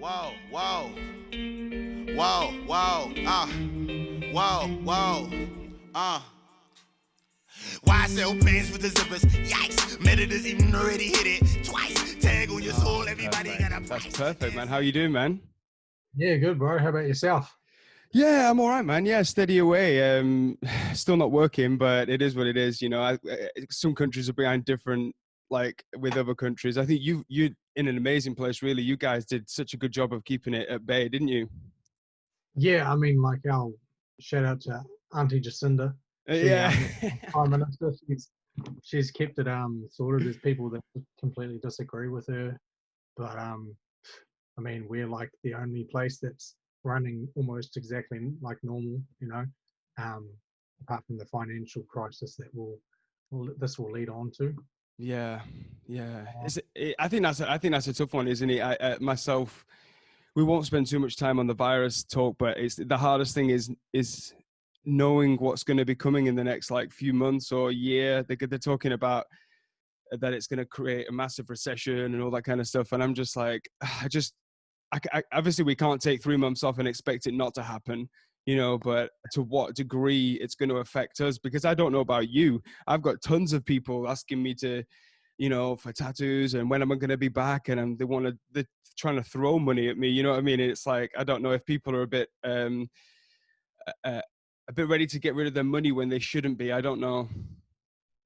Whoa, whoa, whoa, whoa, whoa, whoa, Why sell pants with the zippers? Yikes, Meditors even already hit it twice. Tag on your soul, everybody got a price. That's perfect, man. How you doing, man? Yeah, good, bro. How about yourself? Yeah, I'm all right, man. Yeah, steady away. Still not working, but it is what it is. You know, some countries are behind different, like with other countries. I think you in an amazing place. Really, you guys did such a good job of keeping it at bay, didn't you? Yeah, I mean, like, I'll shout out to Auntie Jacinda. She, Yeah. Prime Minister, she's kept it sorted. There's people that completely disagree with her, but I mean, we're like the only place that's running almost exactly like normal, um, apart from the financial crisis that this will lead on to. Yeah, yeah. I think that's a tough one, isn't it? Myself, we won't spend too much time on the virus talk, but it's the hardest thing is knowing what's going to be coming in the next like few months or year. They're talking about that it's going to create a massive recession and all that kind of stuff, and I'm just like, obviously we can't take 3 months off and expect it not to happen, you know, but to what degree it's going to affect us, because I don't know about you. I've got tons of people asking me to, you know, for tattoos and when am I going to be back, and they're trying to throw money at me, you know what I mean? It's like, I don't know if people are a bit ready to get rid of their money when they shouldn't be. I don't know.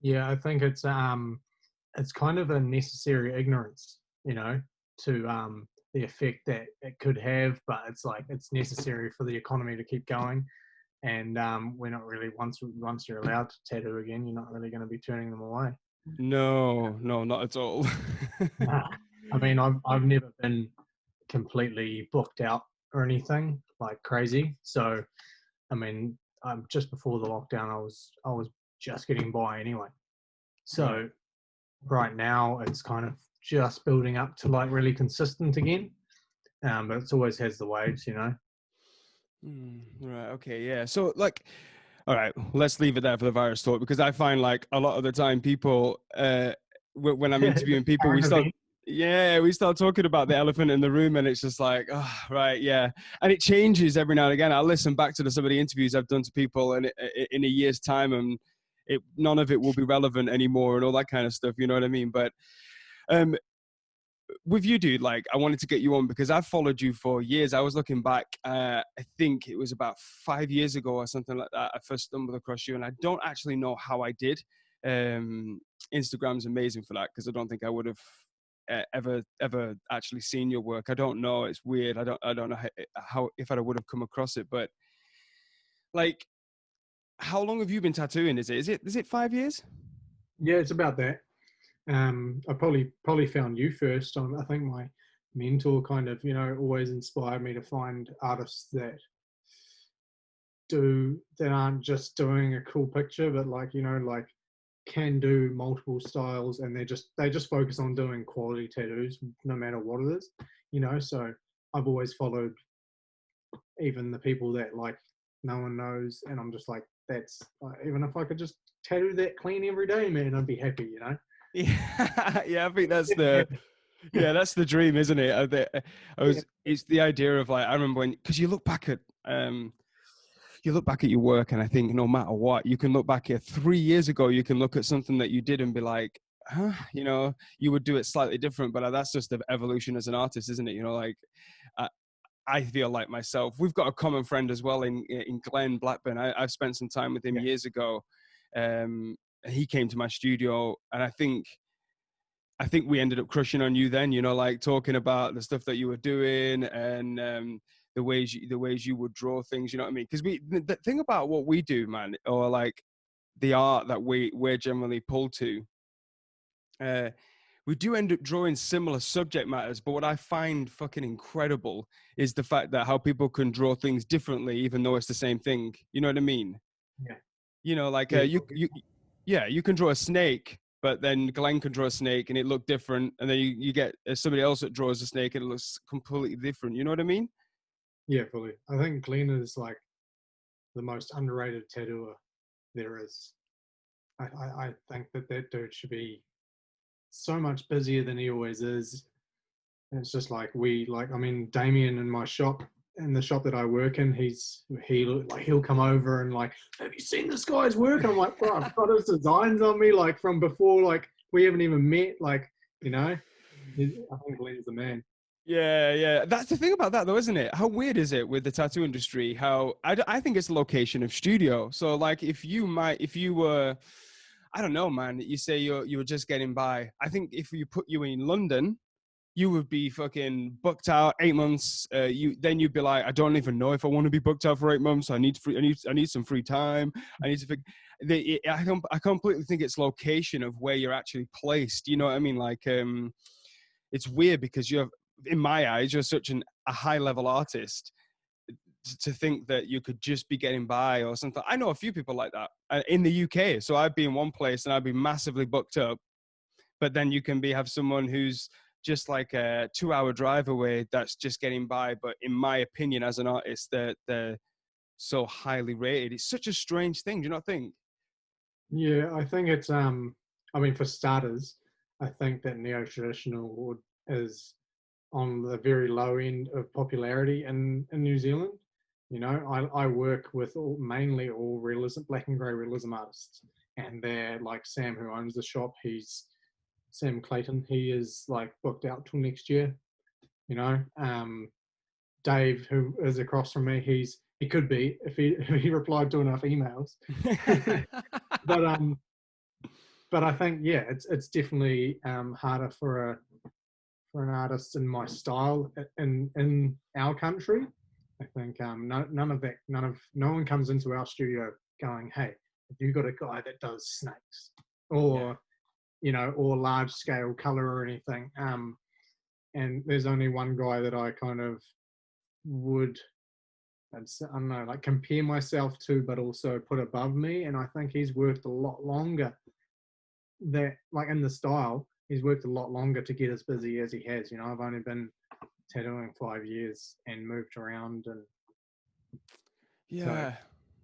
Yeah, I think it's kind of a necessary ignorance, to the effect that it could have, but it's like it's necessary for the economy to keep going. And we're not really once you're allowed to tattoo again, you're not really going to be turning them away. No, not at all. Nah. I mean, I've never been completely booked out or anything like crazy. So, I mean, just before the lockdown, I was just getting by anyway. So right now it's kind of just building up to like really consistent again. But it's always has the waves. Right. Okay. Yeah. So, like, all right, let's leave it there for the virus talk, because I find like a lot of the time people, when I'm interviewing people, Current event. we start talking about the elephant in the room, and it's just like, oh, right, yeah, and it changes every now and again. I listen back to some of the interviews I've done to people, and in a year's time, and none of it will be relevant anymore, and all that kind of stuff. You know what I mean? But um, with you, dude, like, I wanted to get you on because I've followed you for years. I was looking back, I think it was about 5 years ago or something like that. I first stumbled across you, and I don't actually know how I did. Instagram's amazing for that, because I don't think I would have ever actually seen your work. I don't know. It's weird. I don't know how if I would have come across it, but like, how long have you been tattooing? Is it 5 years? Yeah, it's about that. I probably found you first. I think my mentor kind of always inspired me to find artists that aren't just doing a cool picture, but like can do multiple styles, and they just focus on doing quality tattoos no matter what it is. So I've always followed even the people that like no one knows, and I'm just like, that's even if I could just tattoo that clean every day, man, I'd be happy. Yeah, yeah. I think that's the dream, isn't it? Yeah. It's the idea of like, I remember because you look back at your work, and I think no matter what, you can look back at 3 years ago, you can look at something that you did and be like, huh, you would do it slightly different, but that's just the evolution as an artist, isn't it? Like, I, I feel like myself, we've got a common friend as well in Glenn Blackburn. I've spent some time with him years ago. He came to my studio, and I think we ended up crushing on you then, like talking about the stuff that you were doing, and the ways you would draw things, you know what I mean? Because the thing about what we do, man, or like the art that we're generally pulled to, we do end up drawing similar subject matters, but what I find fucking incredible is the fact that how people can draw things differently, even though it's the same thing. You know what I mean? Yeah. Like Yeah. you can draw a snake, but then Glenn can draw a snake and it looked different, and then you get somebody else that draws a snake and it looks completely different. You know what I mean? Yeah, fully. I think Glenn is like the most underrated tattooer there is. I think that dude should be so much busier than he always is. And it's just like I mean, Damien in my shop, in the shop that I work in, he'll come over and like, have you seen this guy's work? And I'm like, bro, I've got his designs on me like from before, like we haven't even met, like, you know. I think Glenn's the man. Yeah. That's the thing about that, though, isn't it? How weird is it with the tattoo industry? How I think it's the location of studio. So, like, if you were, I don't know, man. You say you were just getting by. I think if you put you in London, you would be fucking booked out 8 months. You'd be like, I don't even know if I want to be booked out for 8 months. I need some free time. I need to. I completely think it's location of where you're actually placed. You know what I mean? Like, it's weird because in my eyes, you're such a high level artist to think that you could just be getting by or something. I know a few people like that in the UK. So I'd be in one place and I'd be massively booked up, but then you can have someone who's just like a 2-hour drive away that's just getting by. But in my opinion, as an artist, they're so highly rated. It's such a strange thing. Do you not think? Yeah, I think it's I mean, for starters, I think that neo-traditional is on the very low end of popularity in New Zealand. You know, I work with mainly all realism, black and grey realism artists, and they're like Sam, who owns the shop. He's Sam Clayton. He is like booked out till next year. You know, Dave, who is across from me, he could be if he replied to enough emails. but I think yeah, it's definitely harder for an artist in my style in our country. I think no one comes into our studio going, hey, have you got a guy that does snakes or or large scale color or anything? And there's only one guy that I kind of would, I don't know, like compare myself to, but also put above me. And I think he's worked a lot longer like in the style, he's worked a lot longer to get as busy as he has. You know, I've only been tattooing 5 years and moved around, and so Yeah,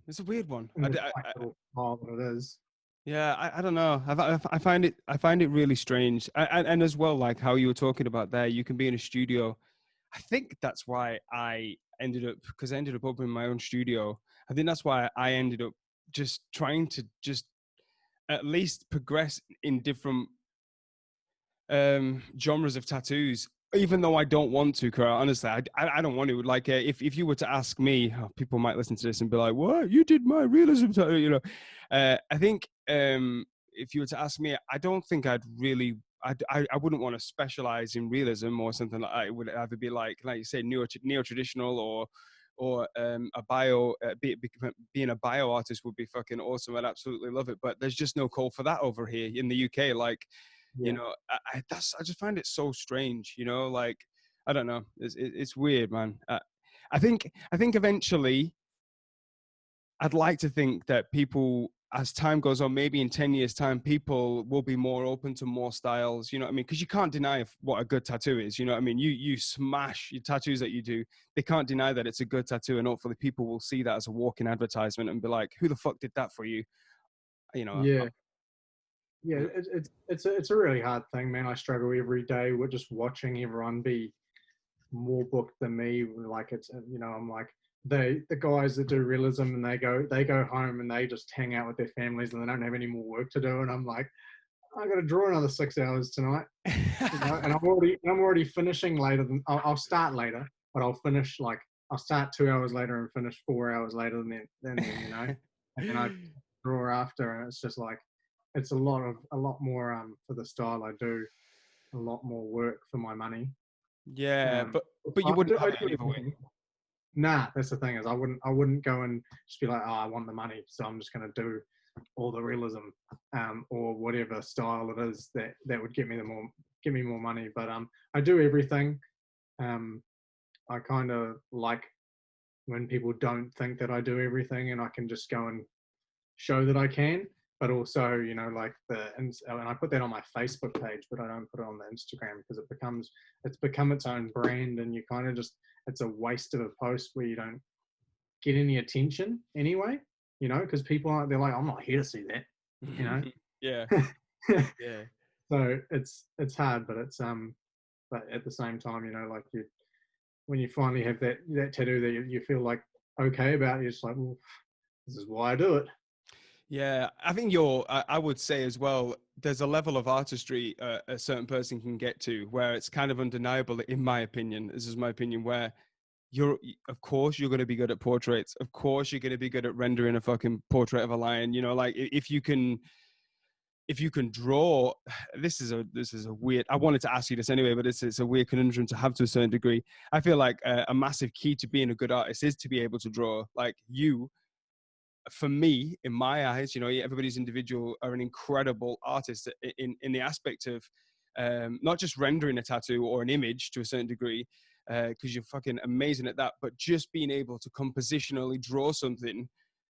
it's a weird one. in the quite little style that it is. Yeah, I don't know. I find it really strange, and as well, like how you were talking about there, you can be in a studio. I think that's why I ended up opening my own studio. I think that's why I ended up just trying to just at least progress in different genres of tattoos, even though I don't want to, Currar. Honestly, I don't want to. Like, if you were to ask me, people might listen to this and be like, "What? You did my realism tattoo?" You know, I think if you were to ask me, I don't think I'd really. I wouldn't want to specialize in realism or something like that. It would either be like you say, neo traditional or a bio. Being a bio artist would be fucking awesome. I'd absolutely love it. But there's just no call for that over here in the UK. Like, you Yeah. know, I just find it so strange, you know, like, I don't know, it's weird, man. I think eventually I'd like to think that people, as time goes on, maybe in 10 years time, people will be more open to more styles, you know what I mean? Because you can't deny what a good tattoo is, you know what I mean? You smash your tattoos that you do, they can't deny that it's a good tattoo, and hopefully people will see that as a walking advertisement and be like, who the fuck did that for you? You know. Yeah, yeah, it's a really hard thing, man. I struggle every day with just watching everyone be more booked than me. Like it's I'm like the guys that do realism and they go home and they just hang out with their families and they don't have any more work to do. And I'm like, I got to draw another 6 hours tonight, and I'm already finishing later than I'll start later, but I'll start 2 hours later and finish 4 hours later than and then I draw after, and it's just like it's a lot more for the style I do, a lot more work for my money. Yeah, Um, but you wouldn't have it any other way. everything. Nah, that's the thing is I wouldn't go and just be like, oh, I want the money, so I'm just gonna do all the realism, or whatever style it is that would get me more money. But I do everything. I kind of like when people don't think that I do everything, and I can just go and show that I can. But also, like and I put that on my Facebook page, but I don't put it on the Instagram because it's become its own brand, and you kind of just, it's a waste of a post where you don't get any attention anyway, because they're like, I'm not here to see that, you know. Yeah, yeah. So it's hard, but it's But at the same time, you know, like when you finally have that tattoo that you feel like okay about, you're just like, well, this is why I do it. Yeah, I think I would say as well, there's a level of artistry a certain person can get to where it's kind of undeniable, in my opinion, this is my opinion, where of course you're going to be good at portraits. Of course you're going to be good at rendering a fucking portrait of a lion. You know, like if you can draw, this is a weird, I wanted to ask you this anyway, but it's a weird conundrum to have to a certain degree. I feel like a massive key to being a good artist is to be able to draw. Like you, for me, in my eyes, you know, everybody's individual are an incredible artist in the aspect of not just rendering a tattoo or an image to a certain degree, because you're fucking amazing at that, but just being able to compositionally draw something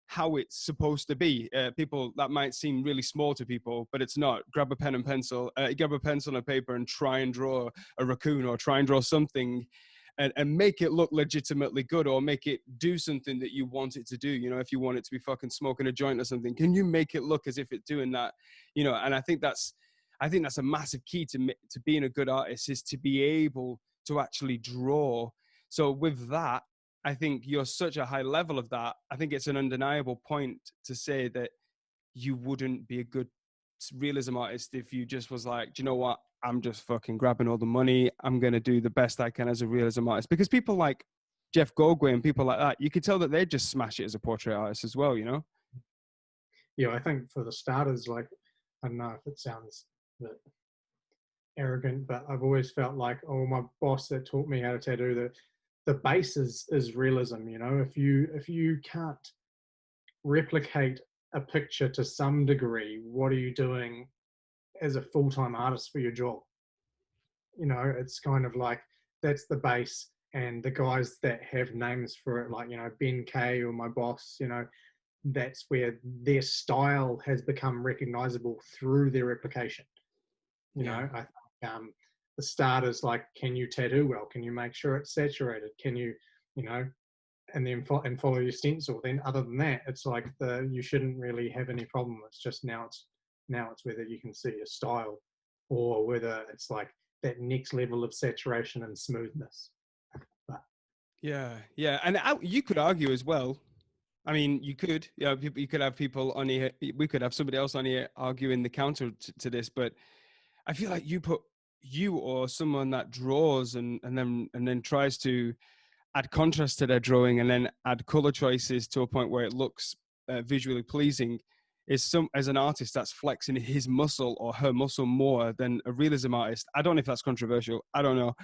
how it's supposed to be. People, that might seem really small to people, but it's not. Grab a pen and a paper and try and draw a raccoon or try and draw something and make it look legitimately good, or make it do something that you want it to do. You know, if you want it to be fucking smoking a joint or something, can you make it look as if it's doing that? You know, and I think that's a massive key to being a good artist, is to be able to actually draw. So with that, I think you're such a high level of that. I think it's an undeniable point to say that you wouldn't be a good realism artist if you just was like, do you know what? I'm just fucking grabbing all the money. I'm going to do the best I can as a realism artist. Because people like Jeff Gogwe and people like that, you could tell that they just smash it as a portrait artist as well, you know? Yeah, I think for the starters, like, I don't know if it sounds a bit arrogant, but I've always felt like, oh, my boss that taught me how to tattoo, the base is realism. You know, if you can't replicate a picture to some degree, what are you doing as a full-time artist for your job? You know, it's kind of like that's the base, and the guys that have names for it, like, you know, Ben K or my boss, you know, that's where their style has become recognizable through their replication. You know, I think the starters, like, can you tattoo well? Can you make sure it's saturated? Can you, you know, and then follow your stencil? Then other than that, it's like you shouldn't really have any problem. It's just now it's whether you can see a style, or whether it's like that next level of saturation and smoothness. But Yeah, and you could argue as well. I mean, you could, you could have people on here. We could have somebody else on here arguing the counter to this, but I feel like you or someone that draws and then tries to add contrast to their drawing and then add color choices to a point where it looks visually pleasing, is as an artist that's flexing his muscle or her muscle more than a realism artist. I don't know if that's controversial. I don't know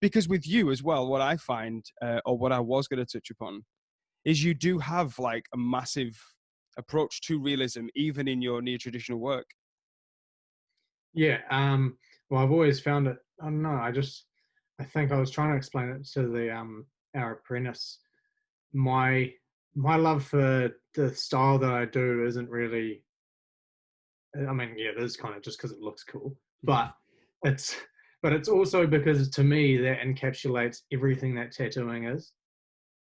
because with you as well, what I find or what I was going to touch upon is you do have like a massive approach to realism even in your near traditional work. yeah, well, I've always found it. I don't know. I think I was trying to explain it to the our apprentice. My love for the style that I do isn't really. I mean, yeah, it is kind of just because it looks cool, but it's it's also because to me that encapsulates everything that tattooing is.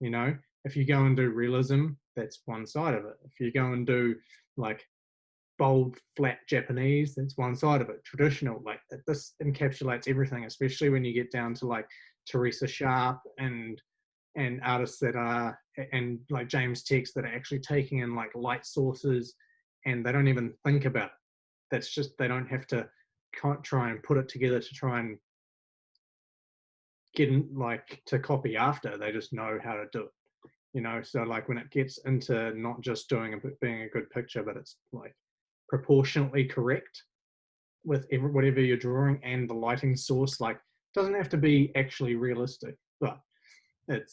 You know, if you go and do realism, that's one side of it. If you go and do like bold, flat Japanese, that's one side of it. Traditional, like this encapsulates everything, especially when you get down to like Teresa Sharp and artists that are, and like James Tex, that are actually taking in like light sources, and they don't even think about it. That's just, they don't have to try and put it together to try and get in, like to copy after. They just know how to do it. You know, so like when it gets into not just being a good picture, but it's like proportionately correct with whatever you're drawing, and the lighting source, like, doesn't have to be actually realistic, but it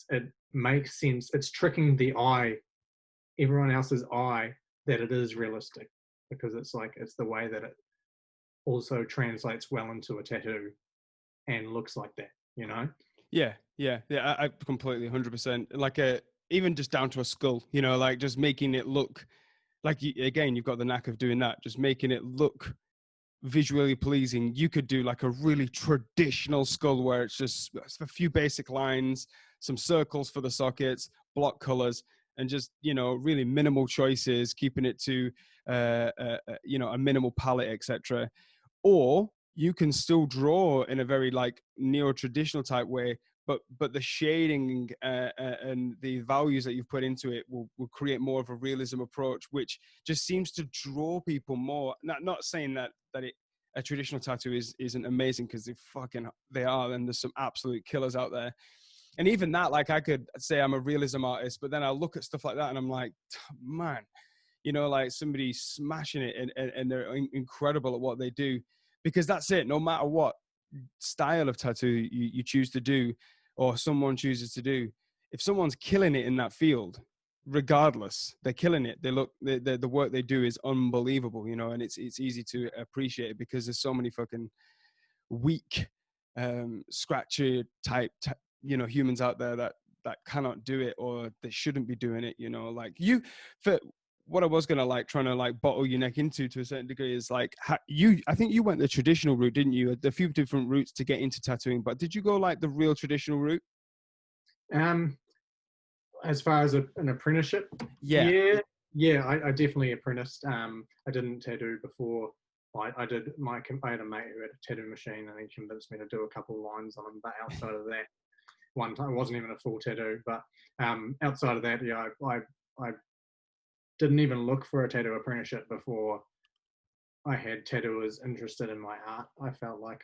makes sense. It's tricking the eye, everyone else's eye, that it is realistic, because it's like it's the way that it also translates well into a tattoo and looks like that, you know. Yeah. I completely 100% like even just down to a skull, you know, like just making it look like again, you've got the knack of doing that, just making it look visually pleasing. You could do like a really traditional skull where it's just a few basic lines, some circles for the sockets, block colors, and just, you know, really minimal choices, keeping it to you know, a minimal palette, etc. Or you can still draw in a very like neo-traditional type way, but the shading and the values that you've put into it will create more of a realism approach, which just seems to draw people more. Not saying that a traditional tattoo isn't amazing, because they are, and there's some absolute killers out there. And even that, like, I could say I'm a realism artist, but then I look at stuff like that and I'm like, man, like somebody smashing it, and they're incredible at what they do, because that's it. No matter what style of tattoo you choose to do, or someone chooses to do, if someone's killing it in that field, regardless, they're killing it. The work they do is unbelievable, and it's easy to appreciate it, because there's so many fucking weak, scratchy type, humans out there that cannot do it, or they shouldn't be doing it. Like you, for what I was gonna like trying to like bottle your neck into to a certain degree is like I think you went the traditional route, didn't you? A few different routes to get into tattooing, but did you go like the real traditional route? As far as an apprenticeship, Yeah. I definitely apprenticed. I didn't tattoo before. I did I had a mate who had a tattoo machine, and he convinced me to do a couple of lines on him. But outside of that, one time it wasn't even a full tattoo. But outside of that, yeah, I didn't even look for a tattoo apprenticeship before I had tattooers interested in my art. I felt like,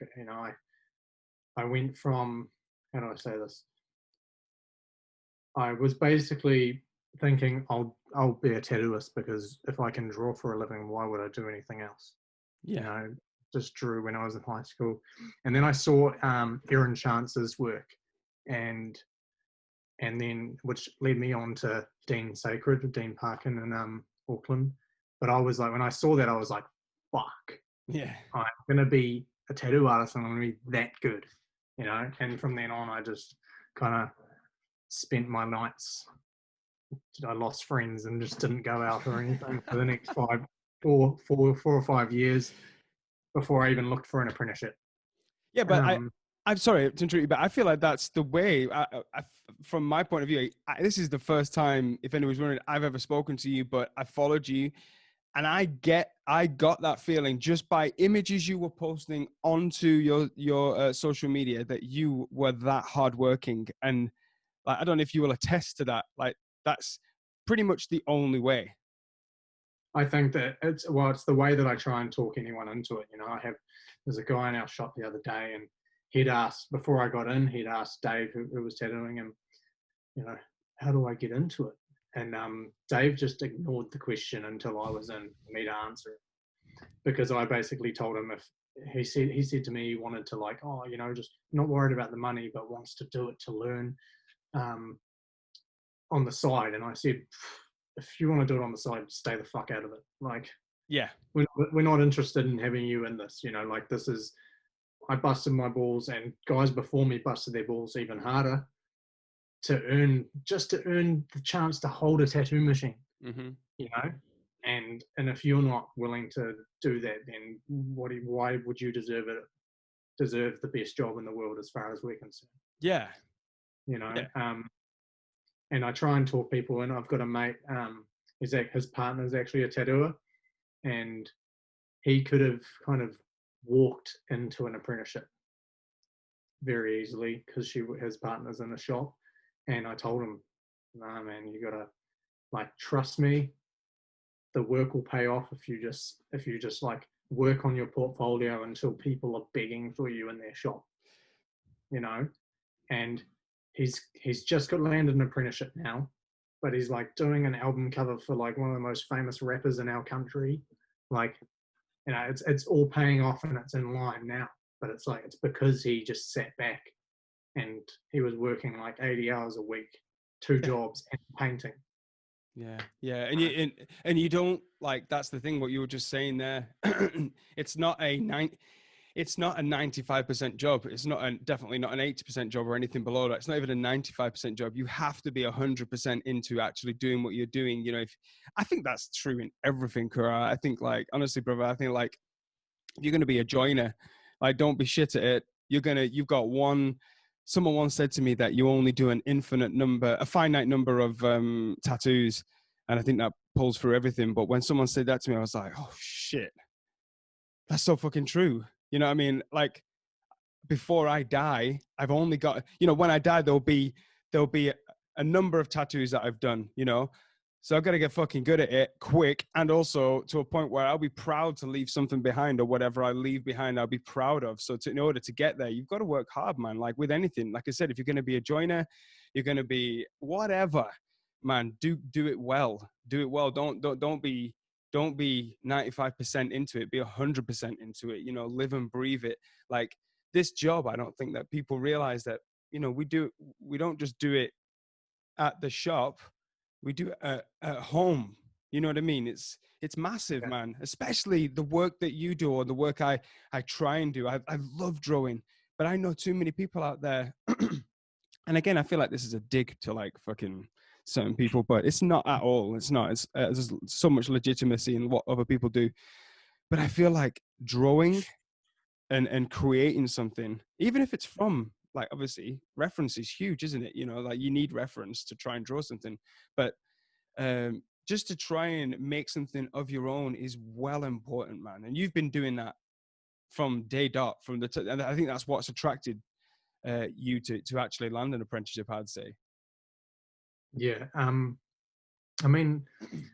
I went from, how do I say this? I was basically thinking I'll be a tattooist, because if I can draw for a living, why would I do anything else? Yeah. Just drew when I was in high school. And then I saw Aaron Chance's work, and then which led me on to Dean Sacred, Dean Parkin in Auckland. But I was like, when I saw that, I was like, fuck, Yeah. I'm going to be a tattoo artist, and I'm going to be that good, And from then on, I just kind of spent my nights, I lost friends and just didn't go out or anything for the next 4 or 5 years before I even looked for an apprenticeship. Yeah, but I'm sorry to interrupt you, but I feel like that's the way. From my point of view, this is the first time, if anyone's wondering, I've ever spoken to you, but I followed you, and I got that feeling just by images you were posting onto your social media, that you were that hardworking, and like, I don't know if you will attest to that. Like, that's pretty much the only way. I think that it's the way that I try and talk anyone into it. There's a guy in our shop the other day, and he'd asked, before I got in, he'd asked Dave, who was tattooing him, how do I get into it? And Dave just ignored the question until I was in for me to answer it, because I basically told him, if he said to me he wanted to, like, just not worried about the money, but wants to do it to learn on the side. And I said, if you want to do it on the side, stay the fuck out of it. Like, yeah, we're not interested in having you in this. Like, this is, I busted my balls, and guys before me busted their balls even harder to earn the chance to hold a tattoo machine. Mm-hmm. And if you're not willing to do that, then why would you deserve the best job in the world, as far as we're concerned? Yeah. And I try and talk people in. I've got a mate, his partner's actually a tattooer, and he could have kind of walked into an apprenticeship very easily, because his partner's in a shop. And I told him, nah, man, you gotta, like, trust me, the work will pay off if you just like work on your portfolio until people are begging for you in their shop, and he's just got landed an apprenticeship now, but he's like doing an album cover for like one of the most famous rappers in our country. Like, it's all paying off, and it's in line now, but it's because he just sat back, and he was working like 80 hours a week, 2 jobs, and painting. Yeah. And you don't, like, that's the thing, what you were just saying there. It's not a 95% job. It's definitely not an 80% job or anything below that. It's not even a 95% job. You have to be 100% into actually doing what you're doing. I think that's true in everything, Currar. I think, like, honestly, brother, I think, like, if you're going to be a joiner, like, don't be shit at it. You've got someone once said to me that you only do a finite number of tattoos. And I think that pulls through everything. But when someone said that to me, I was like, oh shit, that's so fucking true. You know what I mean? Like, before I die, I've only got, when I die, there'll be a number of tattoos that I've done, So I've got to get fucking good at it quick, and also to a point where I'll be proud to leave something behind, or whatever I leave behind, I'll be proud of. So in order to get there, you've got to work hard, man. Like with anything, like I said, if you're going to be a joiner, you're going to be whatever, man. Do it well. Do it well. Don't be 95% into it. Be 100% into it. Live and breathe it. Like this job, I don't think that people realize that we don't just do it at the shop, we do it at home. You know what I mean? It's massive, man. Especially the work that you do, or the work I try and do. I love drawing, but I know too many people out there. And again, I feel like this is a dig to like fucking certain people, but it's not at all. It's not. It's there's so much legitimacy in what other people do, but I feel like drawing and creating something, even if it's from, like, obviously reference is huge, isn't it? Like you need reference to try and draw something, but just to try and make something of your own is well important, man. And you've been doing that from day dot, and I think that's what's attracted you to actually land an apprenticeship, I'd say. Yeah. I mean,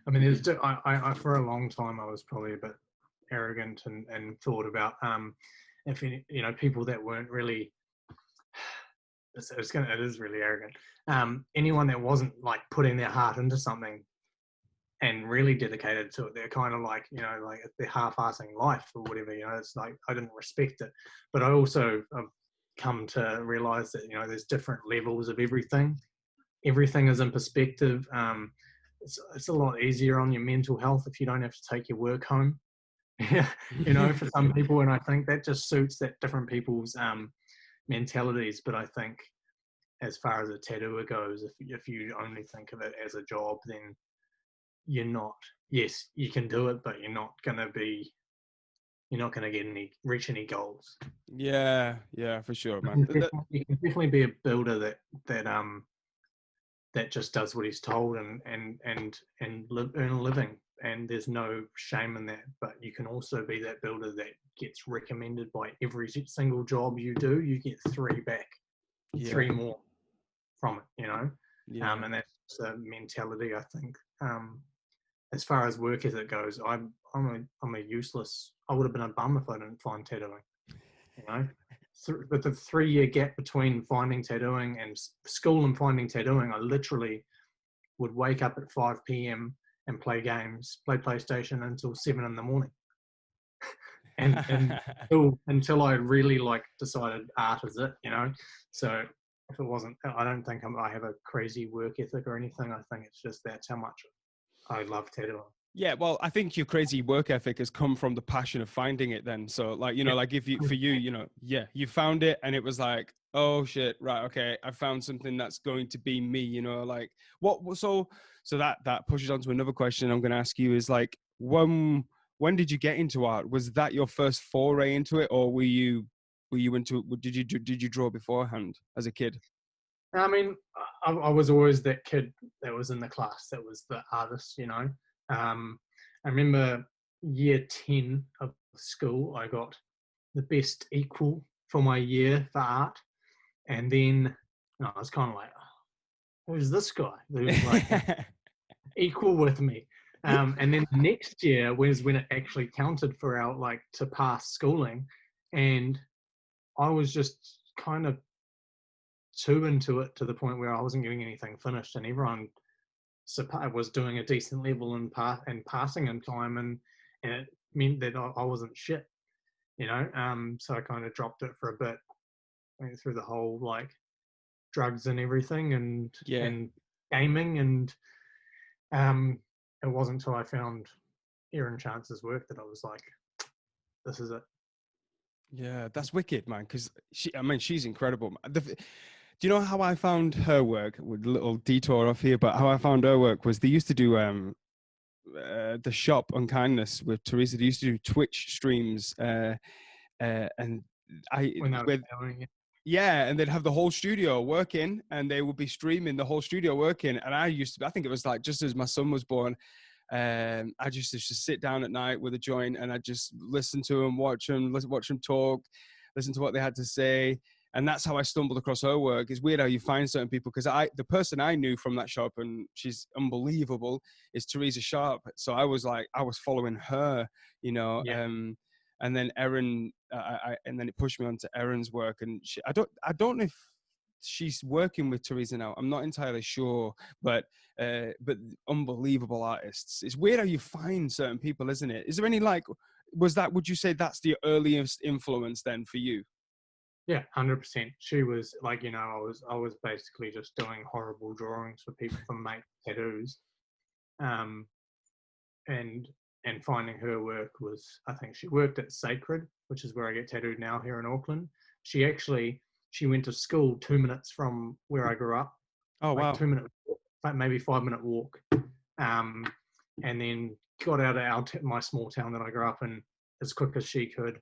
there's, I for a long time I was probably a bit arrogant and thought about if people that weren't really, it is really arrogant. Anyone that wasn't like putting their heart into something and really dedicated to it, they're kind of like, like they're half-assing life or whatever. It's like I didn't respect it, but I also have come to realize that there's different levels of everything. Everything is in perspective. It's a lot easier on your mental health if you don't have to take your work home. For some people, and I think that just suits that different people's mentalities. But I think as far as a tattooer goes, if you only think of it as a job, then you're not. Yes, you can do it, but you're not going to reach any goals. Yeah, for sure, man. You can definitely be a builder that just does what he's told and earn a living, and there's no shame in that. But you can also be that builder that gets recommended by every single job you do. You get 3 back, 3 more from it, and that's a mentality, I think. As far as work ethic goes, I'm a useless. I would have been a bum if I didn't find tattooing. With the 3-year gap between finding tattooing and school and finding tattooing, I literally would wake up at 5 p.m. and play PlayStation until 7 in the morning. and until I really decided art is it, So if it wasn't, I don't think I have a crazy work ethic or anything. I think it's just that's how much I love tattooing. Yeah, well, I think your crazy work ethic has come from the passion of finding it then. So like, like you found it and it was like, oh shit, right, okay, I found something that's going to be me, like so that pushes on to another question I'm going to ask you is like, when did you get into art? Was that your first foray into it, or were you into it? Did you draw beforehand as a kid? I mean, I was always that kid that was in the class that was the artist, I remember year 10 of school, I got the best equal for my year for art. And then I was kind of like, who's this guy? Who's like equal with me. And then next year was when it actually counted for our, to pass schooling. And I was just kind of too into it to the point where I wasn't getting anything finished, and everyone was doing a decent level and passing in time, and it meant that I wasn't shit, so I kind of dropped it for a bit, went through the whole drugs and everything and gaming, and it wasn't until I found Erin Chance's work that I was like, this is it. Yeah, that's wicked, man, because she's incredible. Do you know how I found her work? With a little detour off here, but how I found her work was they used to do the shop Unkindness with Teresa. They used to do Twitch streams, and and they'd have the whole studio working, and they would be streaming the whole studio working. And I think it was like just as my son was born, I just used to sit down at night with a joint and I just listen to them, watch them talk, listen to what they had to say. And that's how I stumbled across her work. It's weird how you find certain people, because the person I knew from that shop, and she's unbelievable, is Teresa Sharp. So I was following her, you know. Yeah. And then Erin, and then it pushed me on to Erin's work. And I don't know if she's working with Teresa now. I'm not entirely sure, but unbelievable artists. It's weird how you find certain people, isn't it? Is there any would you say that's the earliest influence then for you? Yeah, 100%. She was like, I was basically just doing horrible drawings for people to make tattoos, um, and finding her work was, I think she worked at Sacred, which is where I get tattooed now here in Auckland. She went to school 2 minutes from where I grew up, Oh like wow. 2 minute, maybe 5 minute walk, and then got out of my small town that I grew up in as quick as she could.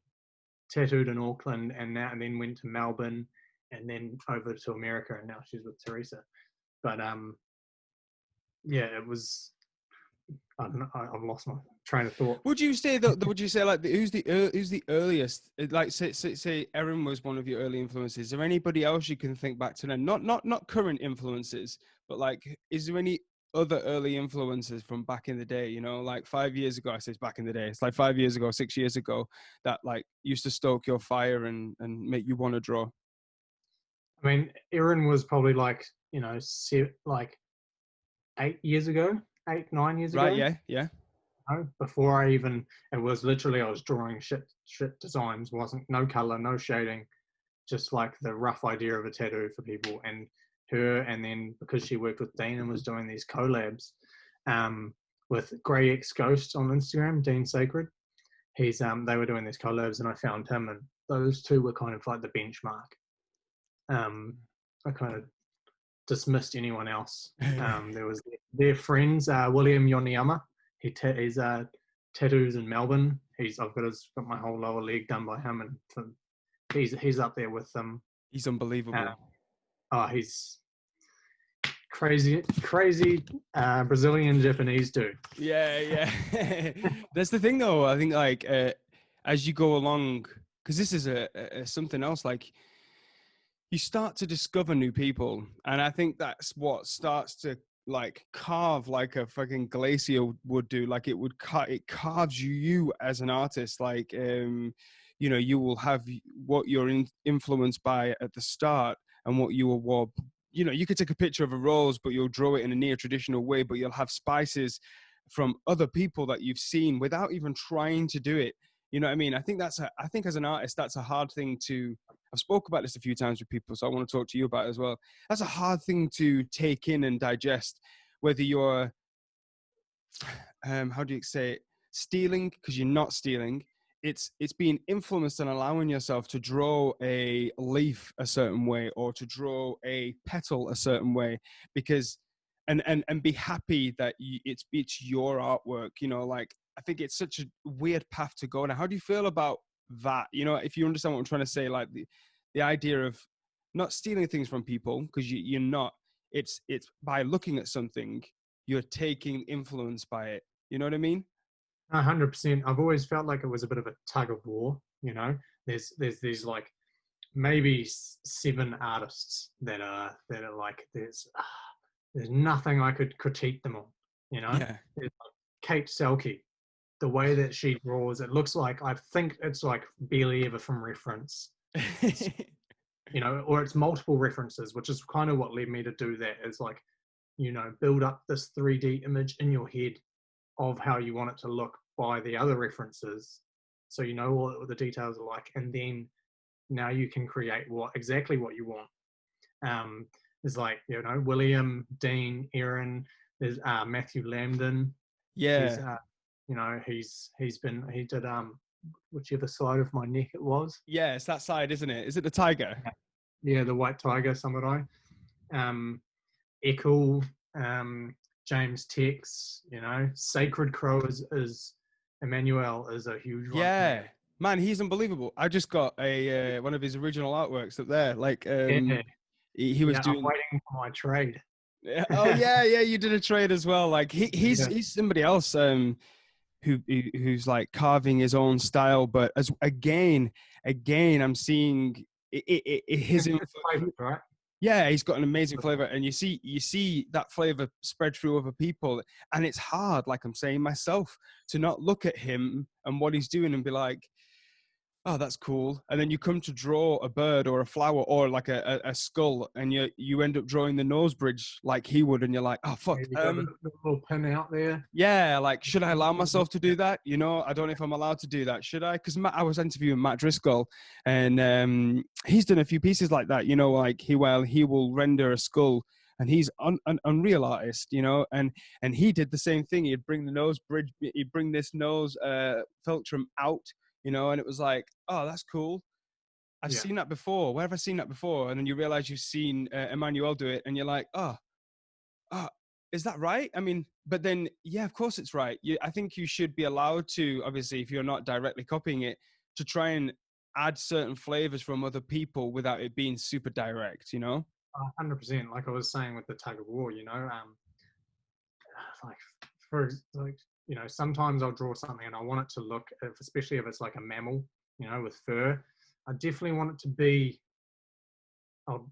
Tattooed in Auckland, and then went to Melbourne, and then over to America, and now she's with Teresa. But yeah, it was. I don't know. I've lost my train of thought. Would you say like who's the earliest? Like say Erin was one of your early influences. Is there anybody else you can think back to then? Not current influences, but like, is there any other early influences from back in the day? You know, like 5 years ago. I say it's back in the day. It's like 5 years ago, 6 years ago, that like used to stoke your fire and make you want to draw. I mean, Erin was probably like like 8 years ago, 8, 9 years Right? ago. Yeah. Before it was literally I was drawing shit designs. Wasn't no color, no shading, just like the rough idea of a tattoo for people. And then because she worked with Dean and was doing these collabs, with Grey X Ghost on Instagram, Dean Sacred. They were doing these collabs, and I found him, and those two were kind of like the benchmark. I kind of dismissed anyone else. There was their friends, William Yoniyama. He's tattoos in Melbourne. I've got my whole lower leg done by him, and he's up there with them. He's unbelievable. He's crazy Brazilian Japanese dude. Yeah. That's the thing, though. I think like as you go along, because this is a something else. Like, you start to discover new people, and I think that's what starts to like carve like a fucking glacier would do. Like it carves you as an artist. Like you will have what you're influenced by at the start, and what you will you could take a picture of a rose, but you'll draw it in a near traditional way, but you'll have spices from other people that you've seen without even trying to do it. You know what I mean? I think as an artist, that's a hard thing to. I've spoke about this a few times with people, so I want to talk to you about it as well. That's a hard thing to take in and digest, whether you're, how do you say it, stealing, because you're not stealing. It's being influenced and allowing yourself to draw a leaf a certain way, or to draw a petal a certain way, because, and be happy that it's your artwork. You know, like, I think it's such a weird path to go. Now, how do you feel about that? You know, if you understand what I'm trying to say, like the idea of not stealing things from people, because you're not. It's by looking at something, you're taking influence by it. You know what I mean? 100%. I've always felt like it was a bit of a tug of war. There's these like maybe 7 artists that are like there's nothing I could critique them on. Yeah. There's like Kate Selke. The way that she draws, it looks like, I think it's like barely ever from reference, or it's multiple references, which is kind of what led me to do that, is like, build up this 3D image in your head of how you want it to look by the other references. So you know what the details are like, and then now you can create exactly what you want. There's like, William, Dean, Erin, there's Matthew Lambden. Yeah. He did whichever side of my neck it was. Yeah, it's that side, isn't it? Is it the tiger? Yeah, the white tiger samurai. Echo, James Tex, Sacred Crow is Emmanuel is a huge one. Yeah. Man, he's unbelievable. I just got a one of his original artworks up there. Like he was doing. I'm waiting for my trade. Yeah. Oh yeah, yeah. You did a trade as well. Like Yeah. he's somebody else who's like carving his own style, but as again, I'm seeing his And it's influence. flavors, right? Yeah, he's got an amazing flavor, and you see that flavor spread through other people, and it's hard, like I'm saying myself, to not look at him and what he's doing and be like, oh, that's cool. And then you come to draw a bird or a flower or like a skull, and you end up drawing the nose bridge like he would, and you're like, oh fuck, Yeah, you got the little pin out there. yeah, like, should I allow myself to do that? You know, I don't know if I'm allowed to do that. Should I? Because I was interviewing Matt Driscoll, and he's done a few pieces like that. You know, like he will render a skull, and he's an unreal artist. You know, and he did the same thing. He'd bring the nose bridge, he'd bring this nose philtrum out. You know, and it was like, oh, that's cool. I've Yeah. seen that before. Where have I seen that before? And then you realize you've seen Emmanuel do it, and you're like, oh, is that right? I mean, but then, yeah, of course it's right. I think you should be allowed to, obviously, if you're not directly copying it, to try and add certain flavors from other people without it being super direct, you know? 100%. Like I was saying with the tug of war, like for like sometimes I'll draw something and I want it to look, especially if it's like a mammal, with fur. I definitely want it to be, I'll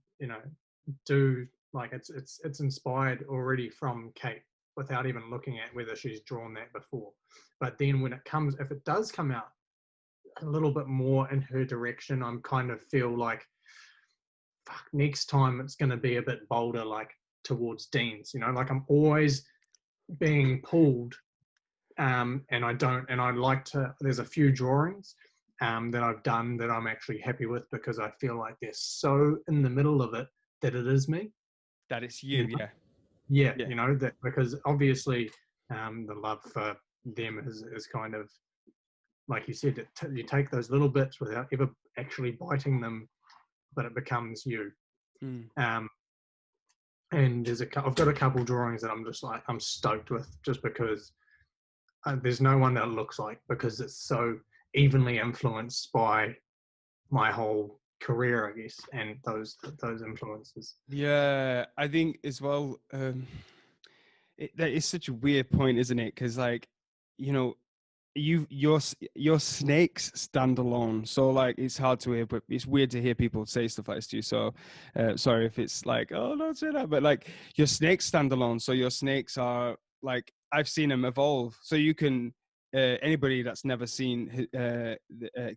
do like it's inspired already from Kate without even looking at whether she's drawn that before. But then when if it does come out a little bit more in her direction, I'm kind of feel like, fuck, next time it's going to be a bit bolder, like towards Dean's, like I'm always being pulled. And I like to, there's a few drawings that I've done that I'm actually happy with because I feel like they're so in the middle of it that it is me. That it's You you, know? yeah. Yeah, Yeah. that because obviously the love for them is kind of, like you said, you take those little bits without ever actually biting them, but it becomes you. Mm. And I've got a couple drawings that I'm just like, I'm stoked with just because there's no one that it looks like because it's so evenly influenced by my whole career, I guess, and those influences. Yeah, I think as well, that is such a weird point, isn't it? Because, like, you know, your snakes stand alone, so like it's hard to hear, but it's weird to hear people say stuff like this to you. So sorry if it's like, oh, don't say that, but like your snakes stand alone, so your snakes are like, I've seen them evolve, so you can anybody that's never seen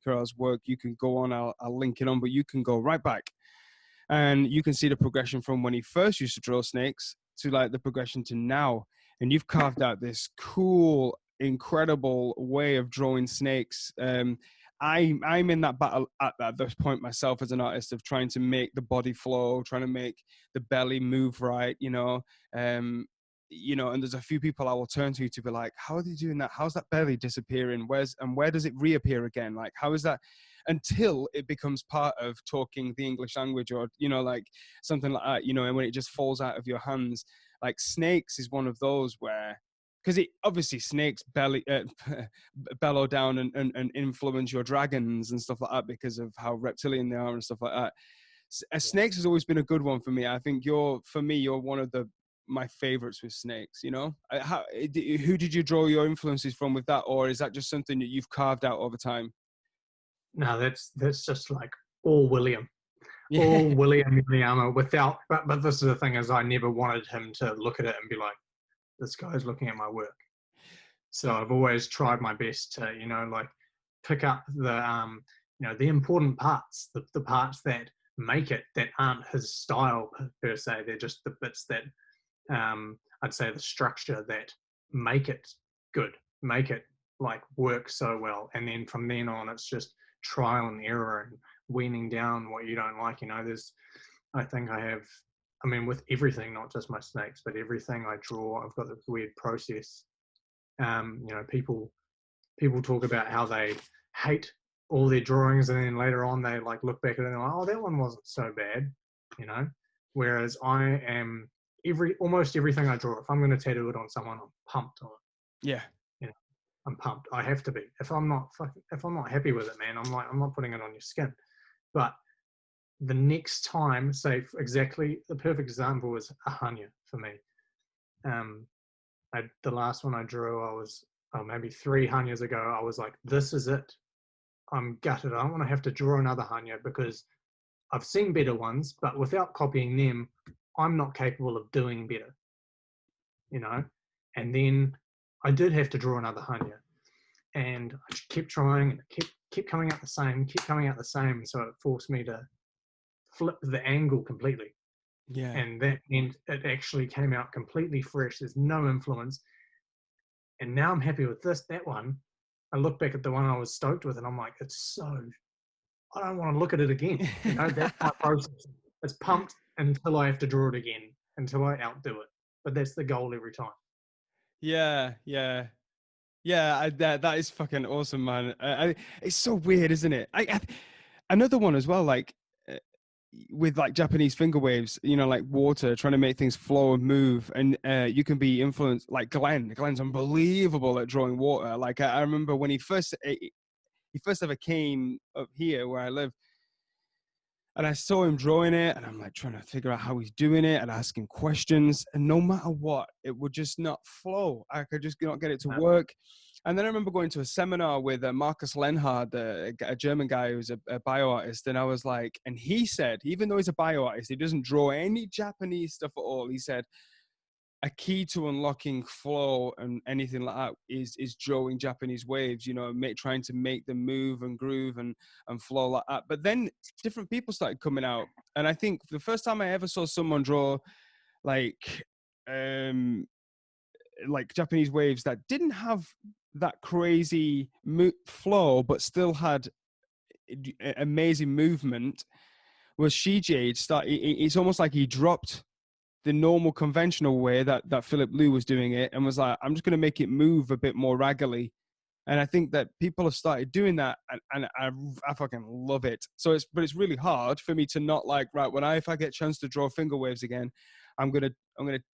Currar's work, you can go on, I'll link it on, but you can go right back and you can see the progression from when he first used to draw snakes to like the progression to now. And you've carved out this cool, incredible way of drawing snakes. I'm in that battle at this point myself as an artist of trying to make the body flow, trying to make the belly move right, and there's a few people I will turn to be like, how are they doing that? How's that belly disappearing? Where does it reappear again? Like, how is that? Until it becomes part of talking the English language, or like something like that, and when it just falls out of your hands. Like snakes is one of those where, because it obviously snakes bellow down and influence your dragons and stuff like that because of how reptilian they are and stuff like that. Snakes has always been a good one for me. I think you're one of my favorites with snakes. Who did you draw your influences from with that, or is that just something that you've carved out over time? No, that's just like all William, all Yeah. William Yama without. But this is the thing, is I never wanted him to look at it and be like, this guy's looking at my work. So I've always tried my best to like pick up the important parts, the parts that make it, that aren't his style per se. They're just the bits that I'd say the structure that make it good, make it like work so well. And then from then on, it's just trial and error and weaning down what you don't like. I think I mean, with everything, not just my snakes, but everything I draw, I've got this weird process. People talk about how they hate all their drawings, and then later on they like look back at it and like, oh, that one wasn't so bad, you know. Whereas I am almost everything I draw, if I'm going to tattoo it on someone, I'm pumped on it. Yeah. I'm pumped. I have to be. If I'm not happy with it, man, I'm not putting it on your skin. But the next time, say exactly the perfect example was a hanya for me. The last one I drew, I was maybe 3 hanyas ago. I was like, this is it. I'm gutted. I don't want to have to draw another hanya because I've seen better ones, but without copying them, I'm not capable of doing better, you know. And then I did have to draw another hanya, and I kept trying, and it kept coming out the same, kept coming out the same. So it forced me to flip the angle completely, Yeah. and that meant it actually came out completely fresh. There's no influence, and now I'm happy with that one. I look back at the one I was stoked with, and I'm like, it's so. I don't want to look at it again. You know, that's my process. It's pumped until I have to draw it again, until I outdo it. But that's the goal every time. Yeah, yeah. Yeah, that is fucking awesome, man. It's so weird, isn't it? Another one as well, like with like Japanese finger waves, you know, like water, trying to make things flow and move, and you can be influenced. Like Glenn's unbelievable at drawing water. Like I remember when he first ever came up here where I live. And I saw him drawing it, and I'm like trying to figure out how he's doing it and asking questions. And no matter what, it would just not flow. I could just not get it to work. And then I remember going to a seminar with Marcus Lenhard, a German guy who's a bioartist. And I was like, and he said, even though he's a bioartist, he doesn't draw any Japanese stuff at all. He said, a key to unlocking flow and anything like that is drawing Japanese waves, you know, trying to make them move and groove and flow like that. But then different people started coming out. And I think the first time I ever saw someone draw like Japanese waves that didn't have that crazy flow, but still had amazing movement was Shijade. It's almost like he dropped the normal conventional way that Philip Liu was doing it and was like, I'm just going to make it move a bit more raggily. And I think that people have started doing that, and I fucking love it. So but it's really hard for me to not like, right, if I get a chance to draw finger waves again, I'm gonna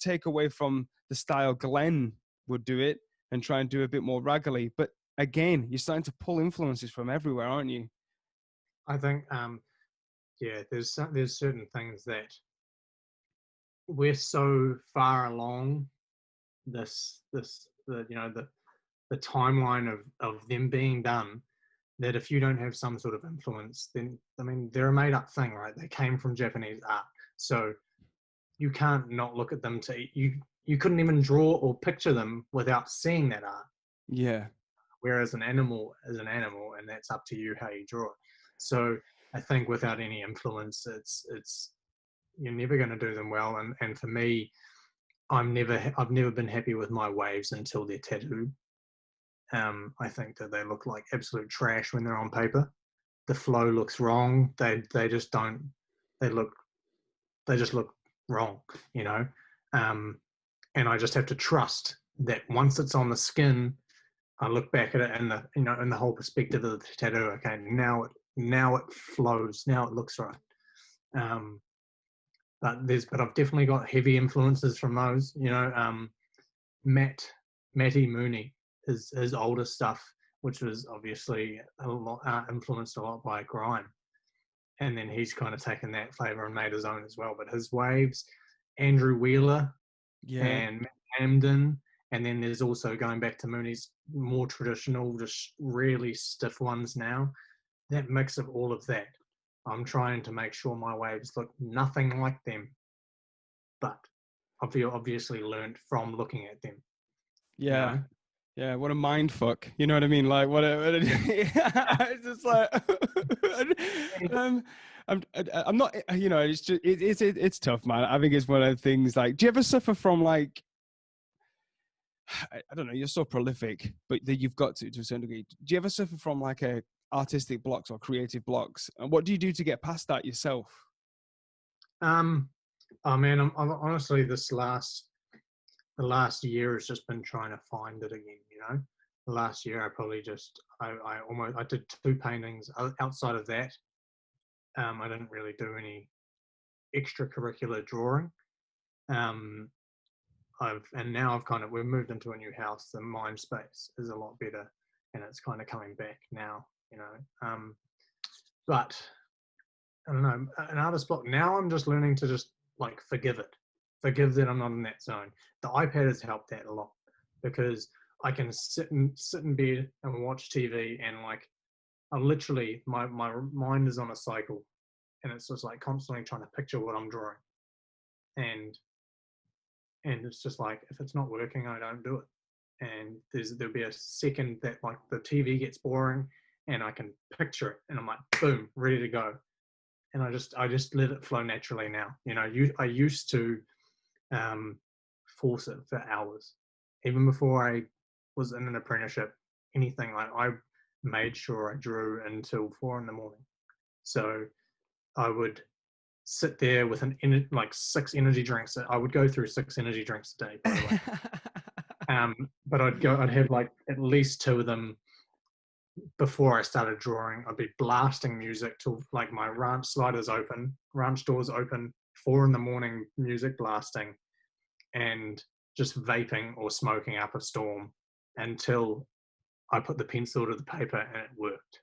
take away from the style Glenn would do it and try and do a bit more raggily. But again, you're starting to pull influences from everywhere, aren't you? I think, yeah, there's certain things that we're so far along the timeline of them being done that if you don't have some sort of influence, then I mean they're a made up thing, right? They came from Japanese art, so you can't not look at them. You couldn't even draw or picture them without seeing that art. Yeah. Whereas an animal is an animal, and that's up to you how you draw it. So I think without any influence, it's you're never going to do them well. And for me, I've never been happy with my waves until they're tattooed. I think that they look like absolute trash when they're on paper. The flow looks wrong. They just don't. They just look wrong, you know. And I just have to trust that once it's on the skin, I look back at it and in the whole perspective of the tattoo. Okay, now it flows. Now it looks right. But I've definitely got heavy influences from those. You know, Matty Mooney, his older stuff, which was obviously a lot influenced a lot by grime, and then he's kind of taken that flavor and made his own as well. But his waves, Andrew Wheeler, Yeah. and Matt Hamden, and then there's also going back to Mooney's more traditional, just really stiff ones now. That mix of all of that, I'm trying to make sure my waves look nothing like them, but I've obviously learned from looking at them. Yeah. You know? Yeah, what a mind fuck. You know what I mean? Like, it's just like, I'm not, you know, it's just, it's tough, man. I think it's one of the things like, do you ever suffer from like, I don't know, you're so prolific, but that you've got to a certain degree. Do you ever suffer from like artistic blocks or creative blocks? And what do you do to get past that yourself? Oh man, I'm honestly the last year has just been trying to find it again. You know, the last year I probably just I did 2 paintings. Outside of that, I didn't really do any extracurricular drawing. We've moved into a new house. The mind space is a lot better, and it's kind of coming back now. You know, but I don't know, an artist block. Now I'm just learning to just like forgive that I'm not in that zone. The iPad has helped that a lot because I can sit in bed and watch TV and like I literally my mind is on a cycle and it's just like constantly trying to picture what I'm drawing and it's just like if it's not working I don't do it and there'll be a second that like the TV gets boring and I can picture it and I'm like boom ready to go and I just let it flow naturally now. You know, I used to force it for hours, even before I was in an apprenticeship. Anything like I made sure I drew until 4 in the morning. So I would sit there with like 6 energy drinks. I would go through 6 energy drinks a day, by the way. But I'd have like at least 2 of them before I started drawing. I'd be blasting music till like my ranch doors open, 4 in the morning, music blasting, and just vaping or smoking up a storm until I put the pencil to the paper and it worked.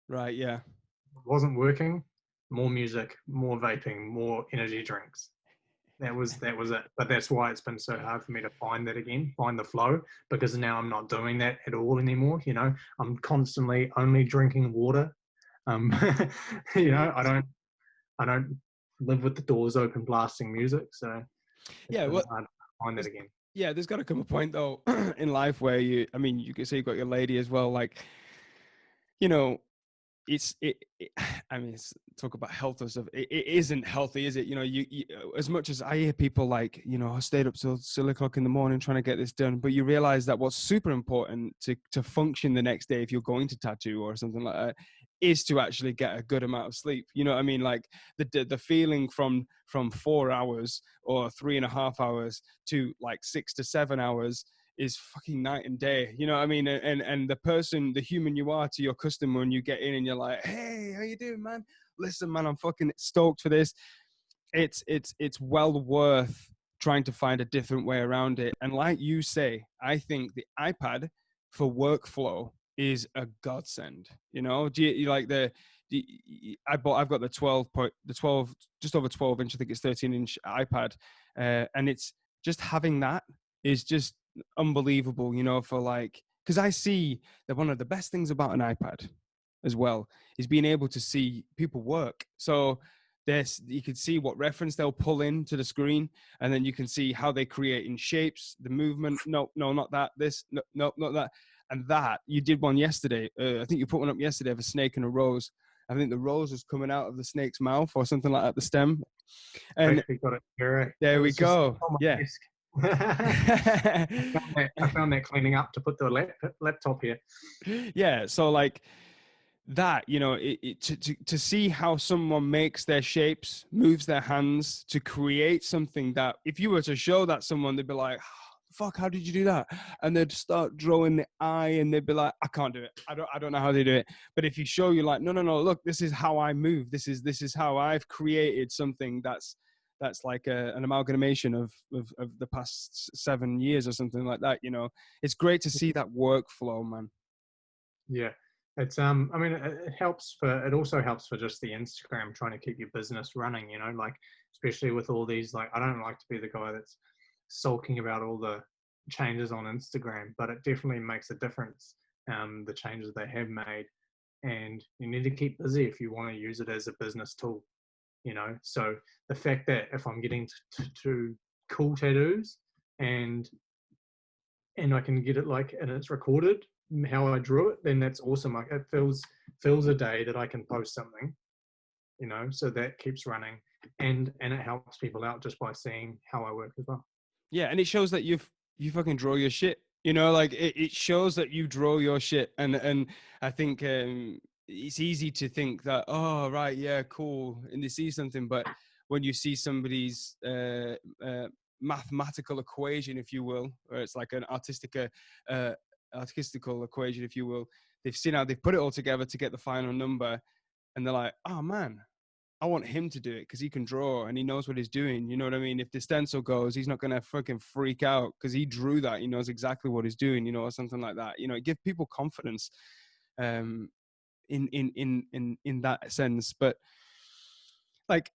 Right. Yeah. It wasn't working. More music, more vaping, more energy drinks. That was it. But that's why it's been so hard for me to find that again, find the flow, because now I'm not doing that at all anymore. You know, I'm constantly only drinking water. Um, you know, I don't live with the doors open, blasting music. So it's Yeah. been Well, hard to find that again. yeah, there's got to come a point though in life where I mean, you could say you've got your lady as well. Like, you know, I mean, talk about health and stuff. It isn't healthy, is it? You know, you as much as I hear people like, you know, I stayed up till 6 o'clock in the morning trying to get this done, but you realize that what's super important to function the next day if you're going to tattoo or something like that is to actually get a good amount of sleep. You know what I mean? Like the feeling from 4 hours or 3.5 hours to like 6 to 7 hours is fucking night and day. You know what I mean? And the human you are to your customer when you get in and you're like, hey, how you doing, man? Listen, man, I'm fucking stoked for this. It's well worth trying to find a different way around it. And like you say, I think the iPad for workflow is a godsend. You know, do you like I've got the 12 just over 12 inch, I think it's 13-inch iPad, and it's just having that is just unbelievable, you know, for like, because I see that one of the best things about an iPad as well is being able to see people work. So you can see what reference they'll pull into the screen, and then you can see how they create in shapes, the movement. No, not that. This, no, not that. And that you did one yesterday. I think you put one up yesterday of a snake and a rose. I think the rose was coming out of the snake's mouth or something like that, the stem. And Actually got it. Here. there It we was just go. on my Yeah. desk. I found that cleaning up to put the laptop here. Yeah. So like that, you know, to see how someone makes their shapes, moves their hands to create something that if you were to show that someone, they'd be like, fuck, how did you do that? And they'd start drawing the eye and they'd be like, I can't do it. I don't know how they do it. But if you show you like, no, look, this is how I move. This is how I've created something that's like an amalgamation of the past 7 years or something like that. You know, it's great to see that workflow, man. Yeah. It's I mean it also helps for just the Instagram trying to keep your business running, you know, like especially with all these, like I don't like to be the guy that's sulking about all the changes on Instagram, but it definitely makes a difference, the changes they have made, and you need to keep busy if you want to use it as a business tool, you know. So the fact that if I'm getting to cool tattoos and I can get it like and it's recorded how I drew it, then that's awesome. Like it fills a day that I can post something, you know, so that keeps running, and it helps people out just by seeing how I work as well. Yeah, and it shows that you fucking draw your shit. You know, like it shows that you draw your shit, and I think it's easy to think that, oh right, yeah, cool, and they see something, but when you see somebody's mathematical equation, if you will, or it's like an artistical equation, if you will, they've seen how they've put it all together to get the final number, and they're like, oh man, I want him to do it because he can draw and he knows what he's doing. You know what I mean? If the stencil goes, he's not going to freaking freak out because he drew that. He knows exactly what he's doing, you know, or something like that. You know, it gives people confidence in that sense. But like,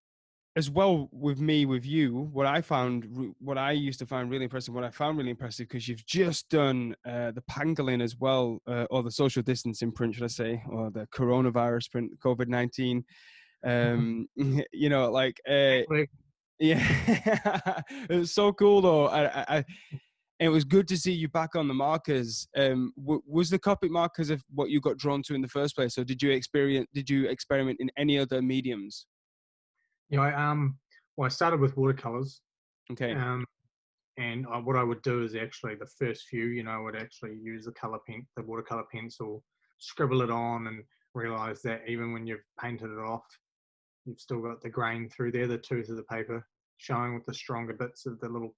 as well with you, what I used to find really impressive, what I found really impressive, because you've just done the pangolin as well, or the social distancing print, should I say, or the coronavirus print, COVID-19. You know, like, yeah, it was so cool though. It was good to see you back on the markers. Was the Copic markers of what you got drawn to in the first place, or did you experiment in any other mediums? Yeah, well, I started with watercolors, Okay. and what I would do is actually the first few, I would actually use the watercolor pencil, scribble it on, and realize that even when you've painted it off, you've still got the grain through there, the tooth of the paper showing with the stronger bits of the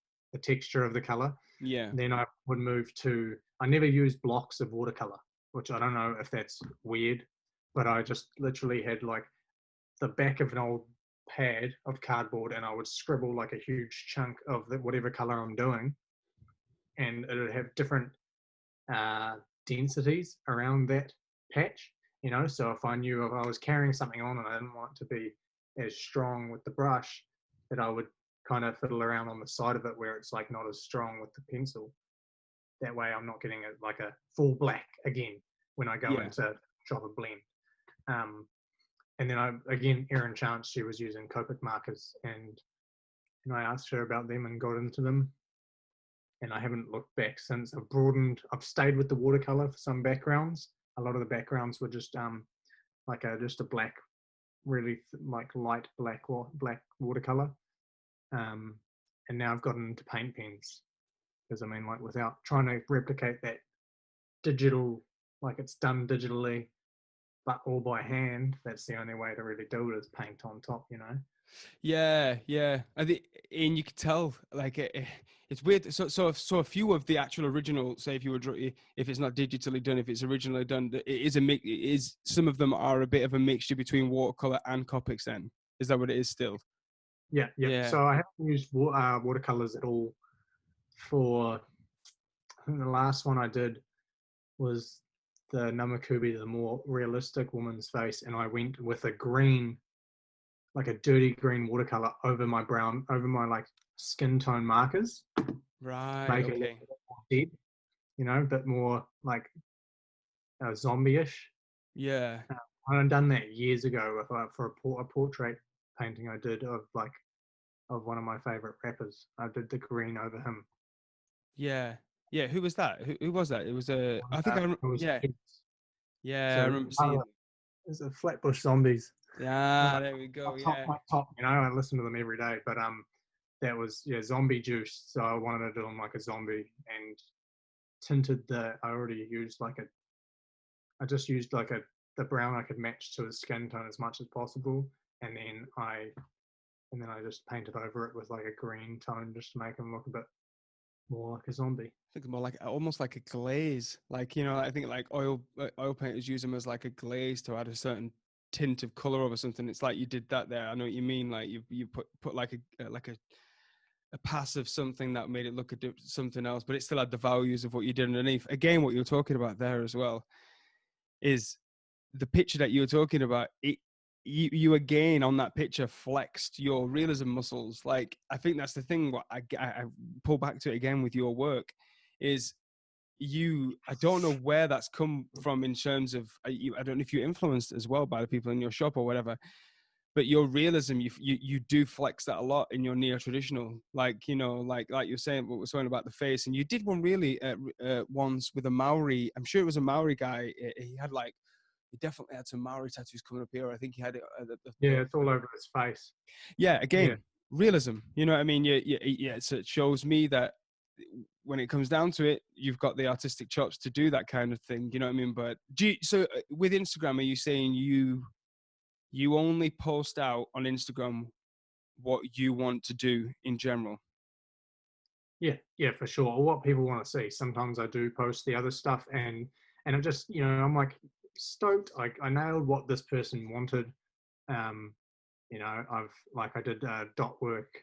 texture of the color. Yeah. Then I would move to, I never used blocks of watercolor, which I don't know if that's weird, but I just literally had like the back of an old pad of cardboard, and I would scribble like a huge chunk of whatever color I'm doing, and it would have different densities around that patch. So if I knew if I was carrying something on and I didn't want it to be as strong with the brush, that I would kind of fiddle around on the side of it where it's like not as strong with the pencil. That way I'm not getting like a full black again when I go into drop a blend. And then Erin Chance, she was using Copic markers, and I asked her about them and got into them. And I haven't looked back since. I've stayed with the watercolor for some backgrounds. A lot of the backgrounds were just just a black, really like light black watercolor. And now I've gotten into paint pens, because like without trying to replicate that digital, like it's done digitally, but all by hand, that's the only way to really do it, is paint on top, Yeah, yeah. And you could tell, like, it's weird. So a few of the actual original, say if if it's not digitally done, if it's originally done, it is a mix. Some of them are a bit of a mixture between watercolor and Copics. Then is that what it is still? Yeah. Yeah. So I haven't used watercolors at all for. I think the last one I did was the Namakubi, the more realistic woman's face, and I went with a green, like a dirty green watercolor over my like skin tone markers, Right. make it Okay. look a bit more dead, a bit more like zombie-ish. Yeah. I'd done that years ago for a portrait painting I did of one of my favorite rappers. I did the green over him. Yeah. Yeah. Who was that? Who was that? It was a. I think It was Yeah. Yeah. I so remember part of seeing. it's a Flatbush Zombies. Yeah. There we go. Yeah. My top. I listen to them every day. But that was Zombie Juice. So I wanted to do them like a zombie, and tinted I already used I just used the brown I could match to his skin tone as much as possible, and then I just painted over it with like a green tone just to make him look a bit more like a zombie. I think it's more like almost like a glaze. Like, I think like oil painters use them as like a glaze to add a certain tint of color over something. It's like you did that there. I know what you mean. Like you put like a pass of something that made it look something else, but it still had the values of what you did underneath. Again, what you were talking about there as well is the picture that you were talking about. You again on that picture flexed your realism muscles. Like, I think that's the thing. What I pull back to it again with your work is I don't know where that's come from in terms of, I don't know if you're influenced as well by the people in your shop or whatever, but your realism, you do flex that a lot in your neo-traditional, like, like you're saying, what we're saying about the face. And you did one really once with a Maori, I'm sure it was a Maori guy. He definitely had some Maori tattoos coming up here. I think he had it. It's all over his face. Yeah, again, realism. You know what I mean? Yeah. So it shows me that when it comes down to it, you've got the artistic chops to do that kind of thing. You know what I mean? But with Instagram, are you saying you only post out on Instagram what you want to do in general? Yeah, for sure. Or what people want to see. Sometimes I do post the other stuff, and it just, I'm like stoked. I nailed what this person wanted. I did dot work,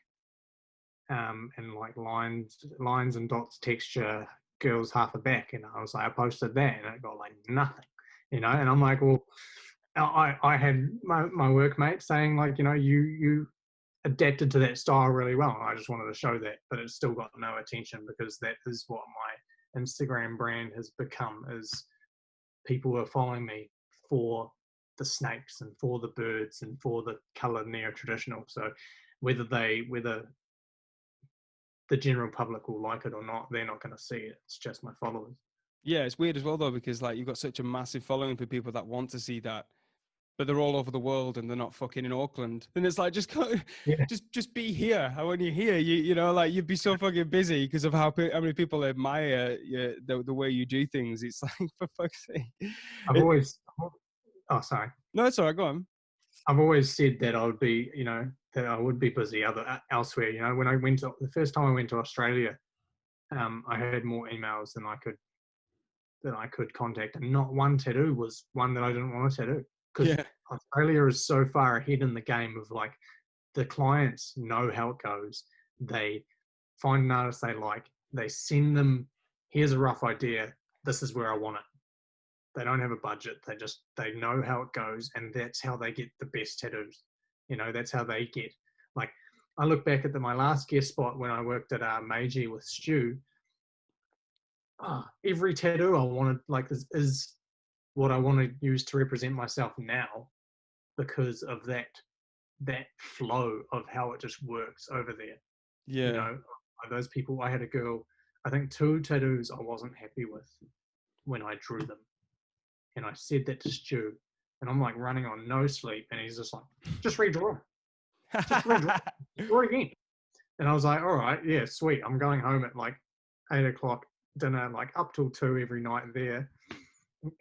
and like lines and dots texture, girls half a back, and I was like, I posted that, and it got like nothing, and I'm like, well, I had my workmate saying like, you adapted to that style really well. And I just wanted to show that, but it's still got no attention because that is what my Instagram brand has become, is people are following me for the snakes and for the birds and for the colored neo-traditional. So whether the general public will like it or not, they're not going to see it. It's just my followers. Yeah, it's weird as well though, because like you've got such a massive following for people that want to see that, but they're all over the world and they're not fucking in Auckland. And it's like, just go, Yeah. just be here. And when you're here, you know, like you'd be so fucking busy because of how many people admire the way you do things. It's like, for fuck's sake. I've always, oh, sorry. No, it's all right. Go on. I've always said that I would be, that I would be busy elsewhere. When the first time I went to Australia, I had more emails than I could contact, and not one tattoo was one that I didn't want to tattoo, because Yeah. Australia is so far ahead in the game of like, the clients know how it goes. They find an artist they like, they send them, here's a rough idea, this is where I want it. They don't have a budget. They know how it goes, and that's how they get the best tattoos. That's how they get. Like, I look back at my last guest spot when I worked at Meiji with Stu. Every tattoo I wanted, like, is what I want to use to represent myself now, because of that flow of how it just works over there. Yeah. Those people. I had a girl. I think 2 tattoos I wasn't happy with when I drew them. And I said that to Stu, and I'm like running on no sleep, and he's just like, just redraw it. Just redraw it. Draw it again. And I was like, all right, yeah, sweet. I'm going home at like 8 o'clock dinner, like up till 2 every night there,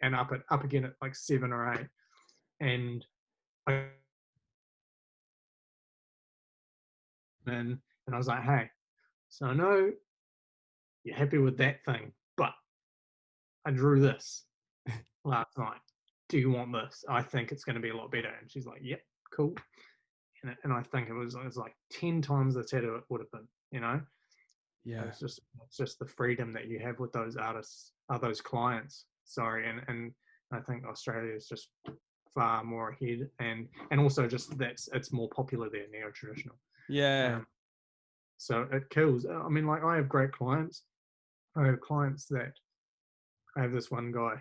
and up again at like 7 or 8. And and I was like, hey, so I know you're happy with that thing, but I drew this last night. Do you want this? I think it's going to be a lot better. And she's like, yep, cool. And I think it was like 10 times the tattoo it would have been. Yeah. It's just the freedom that you have with those artists, those clients. Sorry, and I think Australia is just far more ahead, and also just it's more popular there, neo-traditional. Yeah. So it kills. I mean, like, I have great clients. I have clients that I have this one guy,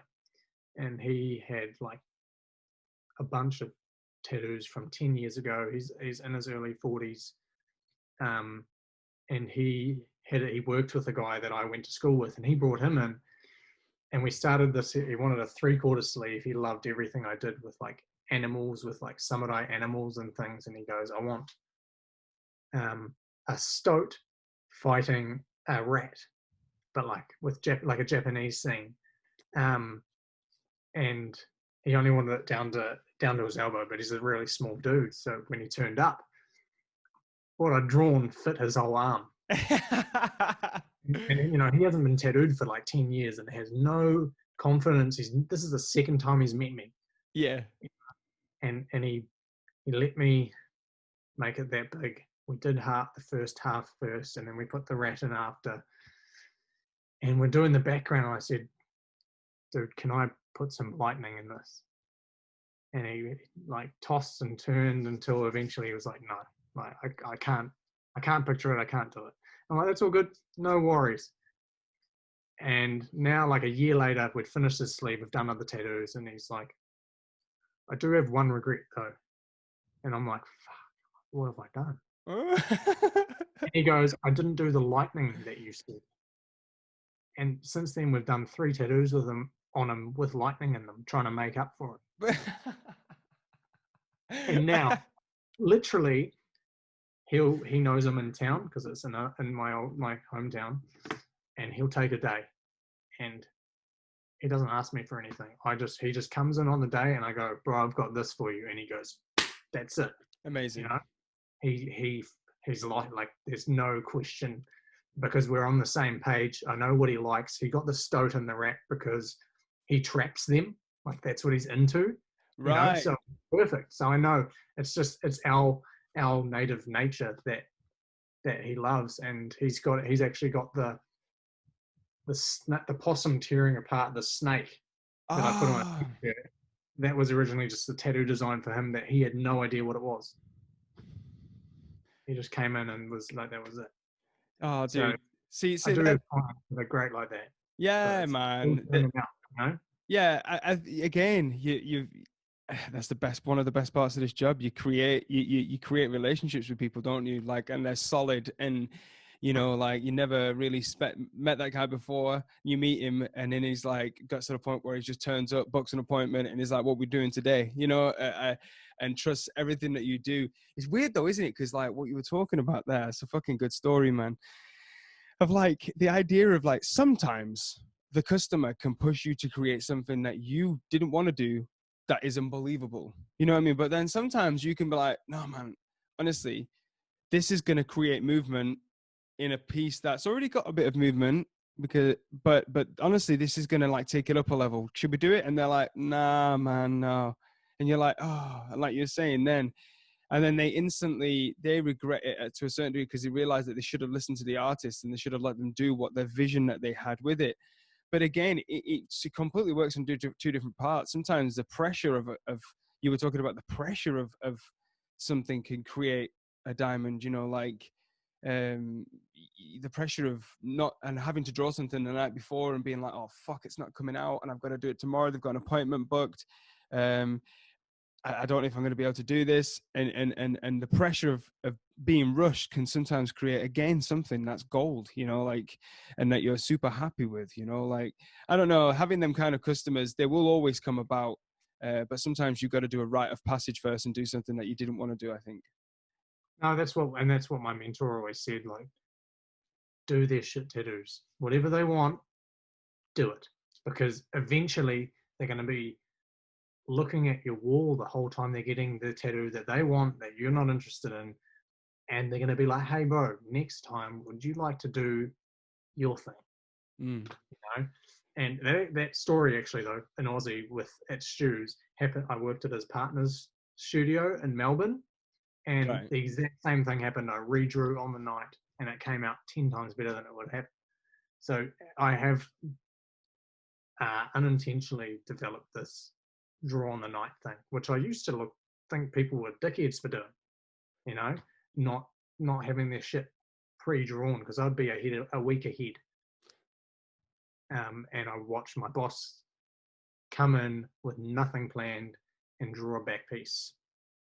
and he had like a bunch of tattoos from 10 years ago. He's in his early 40s, and he worked with a guy that I went to school with, and he brought him in, and we started this. He wanted a 3/4 sleeve. He loved everything I did with like animals, with like samurai animals and things. And he goes, I want a stoat fighting a rat, but like with like a Japanese scene. And he only wanted it down to his elbow, but he's a really small dude. So when he turned up, what I'd drawn fit his whole arm. And he hasn't been tattooed for like 10 years and has no confidence. This is the second time he's met me. Yeah. And he let me make it that big. We did the first half first, and then we put the rat in after. And we're doing the background. And I said, dude, can I put some lightning in this? And he like tossed and turned until eventually he was like, no, like I can't picture it. I can't do it. I'm like, that's all good. No worries. And now, like a year later, we'd finished his sleeve. We've done other tattoos. And he's like, I do have one regret though. And I'm like, fuck, what have I done? And he goes, I didn't do the lightning that you said. And since then, we've done 3 tattoos on him with lightning in them, trying to make up for it. And now, literally, he knows I'm in town because it's in my hometown, and he'll take a day, and he doesn't ask me for anything. He just comes in on the day, and I go, bro, I've got this for you, and he goes, that's it. Amazing. He's like there's no question, because we're on the same page. I know what he likes. He got the stoat and the rat because he traps them. Like, that's what he's into. Right. So perfect. So I know it's our native nature that he loves, and he's actually got the possum tearing apart the snake that I put on a t-shirt. that was originally just a tattoo design for him that he had no idea what it was. He just came in and was like, that was it. Oh, So dude. See, I see do that? have clients that are great like that. But Yeah, it's all man. in and out, you know? Yeah, again, you that's the best, one of the best parts of this job. You create, you create relationships with people, don't you? Like, and they're solid, and you know, like you never really met that guy before. You meet him, and then he's like, got to the point where he just turns up, books an appointment, and he's like, "What we doing today?" You know, and trusts everything that you do. It's weird though, isn't it? Because like what you were talking about there, it's a fucking good story, man. Of like the idea of like sometimes the customer can push you to create something that you didn't want to do that is unbelievable. You know what I mean? But then sometimes you can be like, no, man, honestly, this is going to create movement in a piece that's already got a bit of movement because, but honestly, this is going to like take it up a level. Should we do it? And they're like, nah, man, no. And you're like, oh, and like you're saying then, and then they regret it to a certain degree because they realize that they should have listened to the artist and they should have let them do what their vision that they had with it. But again, it completely works on two different parts. Sometimes the pressure of you were talking about the pressure of something can create a diamond, you know, like um the pressure of not and having to draw something the night before and being like, oh fuck, it's not coming out and I've got to do it tomorrow, they've got an appointment booked, I don't know if I'm going to be able to do this, and the pressure of being rushed can sometimes create again something that's gold, you know, like, and that you're super happy with, you know, like, I don't know, having them kind of customers, they will always come about, but sometimes you've got to do a rite of passage first and do something that you didn't want to do, I think. No, that's what my mentor always said, like, do their shit tattoos. Whatever they want, do it. Because eventually they're going to be looking at your wall the whole time they're getting the tattoo that they want, that you're not interested in. And they're going to be like, hey, bro, next time, would you like to do your thing? Mm. You know? And that story actually, though, in Aussie with at Stu's happened. I worked at his partner's studio in Melbourne, and Right. the exact same thing happened. I redrew on the night, and it came out 10 times better than it would have. So I have unintentionally developed this draw on the night thing, which I used to think people were dickheads for doing. You know, not having their shit pre-drawn because I'd be a week ahead. And I watched my boss come in with nothing planned and draw a back piece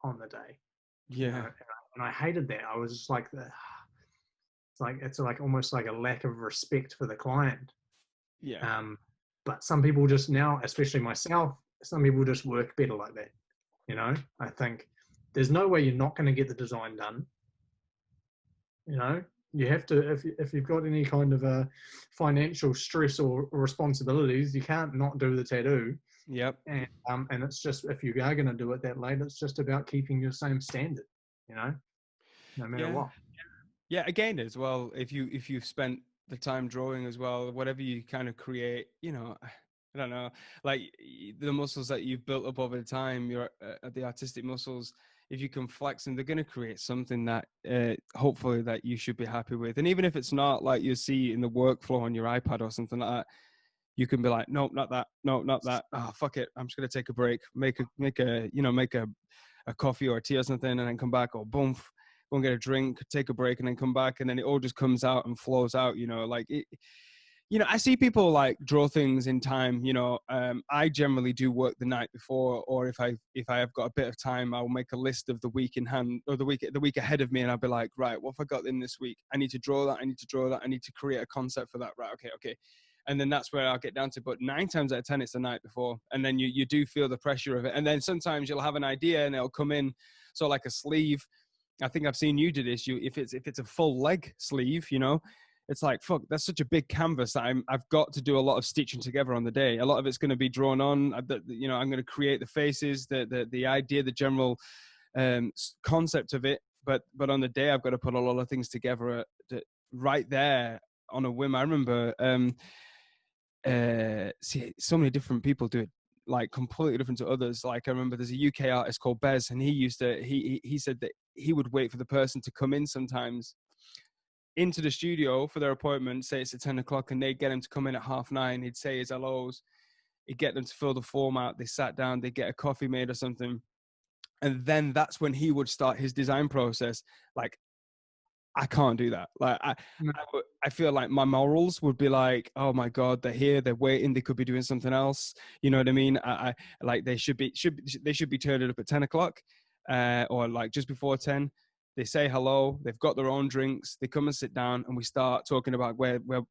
on the day. You know, Yeah. and I hated that. I was just like, it's like almost like a lack of respect for the client. Yeah. But some people just now, especially myself, some people just work better like that. You know, I think there's no way you're not going to get the design done. You know, you have to, if you've got any kind of a financial stress or responsibilities, you can't not do the tattoo. Yep. And it's just, if you are going to do it that late, it's just about keeping your same standard, you know, no matter Yeah. what. Yeah, again as well, if you've spent the time drawing as well, whatever you kind of create, you know, I don't know, like the muscles that you've built up over time, your the artistic muscles, if you can flex them, they're going to create something that hopefully that you should be happy with. And even if it's not like you see in the workflow on your iPad or something like that, you can be like, nope, not that, no, not that. Oh, fuck it, I'm just going to take a break, make a coffee or a tea or something, and then come back, or boom, go and get a drink, take a break, and then come back, and then it all just comes out and flows out, you know, like it. You know, I see people like draw things in time, you know. I generally do work the night before, or if I have got a bit of time, I'll make a list of the week in hand, or the week ahead of me, and I'll be like, right, what have I got in this week? I need to draw that, I need to draw that, I need to create a concept for that. Right, okay. And then that's where I'll get down to. But 9 times out of 10, it's the night before. And then you do feel the pressure of it. And then sometimes you'll have an idea and it'll come in. So like a sleeve, I think I've seen you do this. If it's a full leg sleeve, you know, it's like, fuck, that's such a big canvas that I've got to do a lot of stitching together on the day. A lot of it's going to be drawn on. You know, I'm going to create the faces, the idea, the general concept of it. But on the day, I've got to put a lot of things together right there on a whim. I remember see, so many different people do it like completely different to others. Like I remember there's a UK artist called Bez, and he said that he would wait for the person to come in sometimes into the studio for their appointment, say it's at 10 o'clock, and they'd get him to come in at 9:30. He'd say his hellos, he'd get them to fill the form out. They sat down, they get a coffee made or something. And then that's when he would start his design process. Like, I can't do that. Like, I feel like my morals would be like, oh my God, they're here, they're waiting, they could be doing something else. You know what I mean? I like, they should be turning up at 10 o'clock, or like just before 10. They say hello, they've got their own drinks, they come and sit down, and we start talking about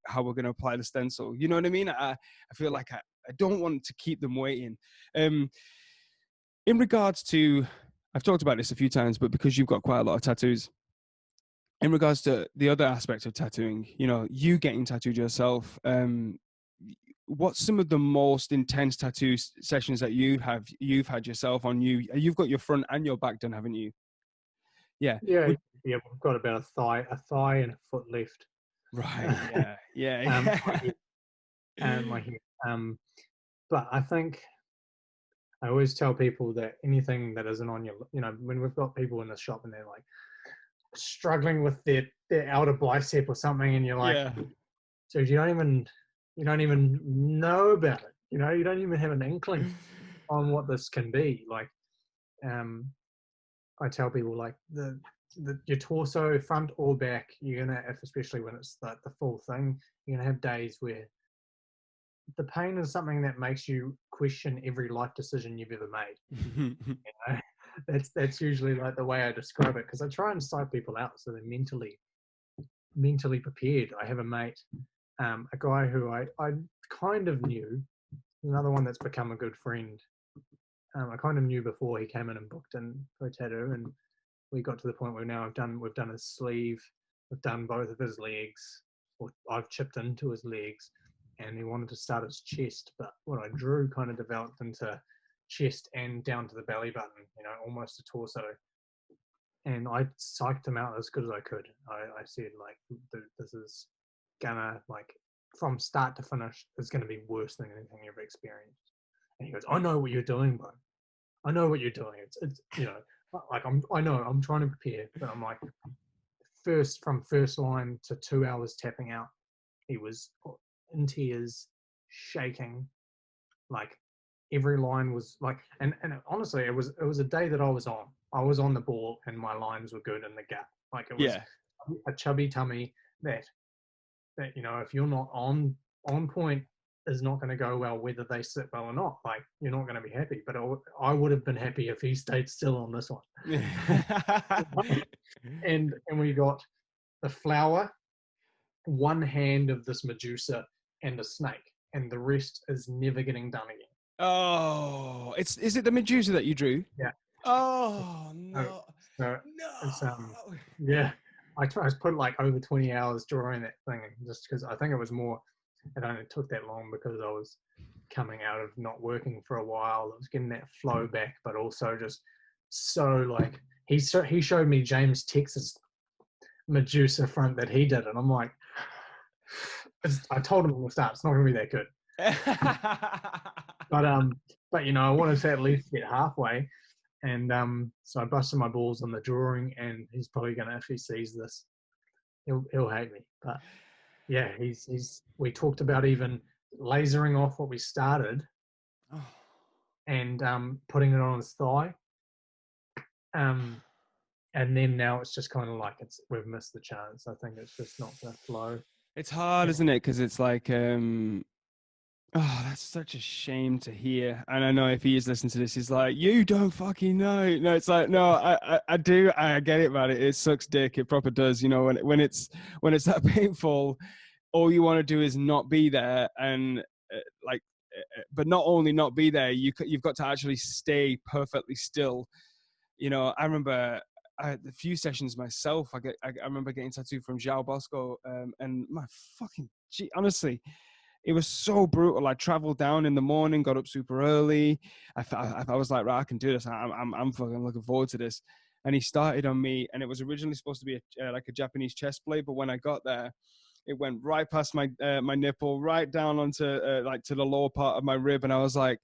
how we're going to apply the stencil. You know what I mean? I feel like I don't want to keep them waiting. In regards to, I've talked about this a few times, but because you've got quite a lot of tattoos, in regards to the other aspect of tattooing, you know, you getting tattooed yourself, what's some of the most intense tattoo sessions that you've had yourself on you? You've got your front and your back done, haven't you? Yeah. Yeah, we've got about a thigh and a foot left. Right. Yeah. My head. But I think I always tell people that anything that isn't on your, you know, when we've got people in the shop and they're like struggling with their outer bicep or something, and you're like, yeah. so you don't even know about it. You know, you don't even have an inkling on what this can be. Like, I tell people, like, your torso, front or back, you're gonna, especially when it's the full thing, you're gonna have days where the pain is something that makes you question every life decision you've ever made. You know? That's usually like the way I describe it, because I try and psych people out so they're mentally prepared. I have a mate, a guy who I kind of knew, another one that's become a good friend. I kind of knew before he came in and booked in for a tattoo, and we got to the point where now we've done his sleeve, we've done both of his legs, or I've chipped into his legs, and he wanted to start his chest, but what I drew kind of developed into chest and down to the belly button, you know, almost a torso. And I psyched him out as good as I could. I said, like, this is gonna, like, from start to finish, it's gonna be worse than anything you've ever experienced. And he goes, I know what you're doing, bro. I know what you're doing. It's you know, like, I know, I'm trying to prepare, but I'm like, from first line to 2 hours tapping out, he was in tears, shaking, like every line was like, and honestly, it was a day that I was on the ball and my lines were good in the gap. Like, it was a chubby tummy that, you know, if you're not on point, is not going to go well, whether they sit well or not. Like, you're not going to be happy, but I would have been happy if he stayed still on this one. and we got the flower, one hand of this Medusa and a snake, and the rest is never getting done again. Oh, is it the Medusa that you drew? Yeah. Oh no. So No. it's yeah. I put like over 20 hours drawing that thing, just because I think it was more. It only took that long because I was coming out of not working for a while. I was getting that flow back, but also just so, like, he showed me James Texas Medusa front that he did, and I'm like, I told him from the start, it's not going to be that good. But you know, I wanted to at least get halfway, and so I busted my balls on the drawing, and he's probably gonna, if he sees this, he'll hate me. But yeah, we talked about even lasering off what we started, and putting it on his thigh, and then now it's just kind of like we've missed the chance. I think it's just not gonna flow. It's hard, isn't it? Because it's like, oh, that's such a shame to hear. And I know if he is listening to this, he's like, you don't fucking know. No, it's like, no, I do. I get it, man. It sucks dick. It proper does. You know, when it's that painful, all you want to do is not be there. And but not only not be there, you've got to actually stay perfectly still. You know, I remember I had a few sessions myself. I remember getting tattooed from João Bosco, and my fucking honestly, it was so brutal. I traveled down in the morning, got up super early. I was like, right, I can do this. I'm fucking looking forward to this. And he started on me, and it was originally supposed to be like a Japanese chest plate, but when I got there, it went right past my nipple, right down onto like to the lower part of my rib, and I was like,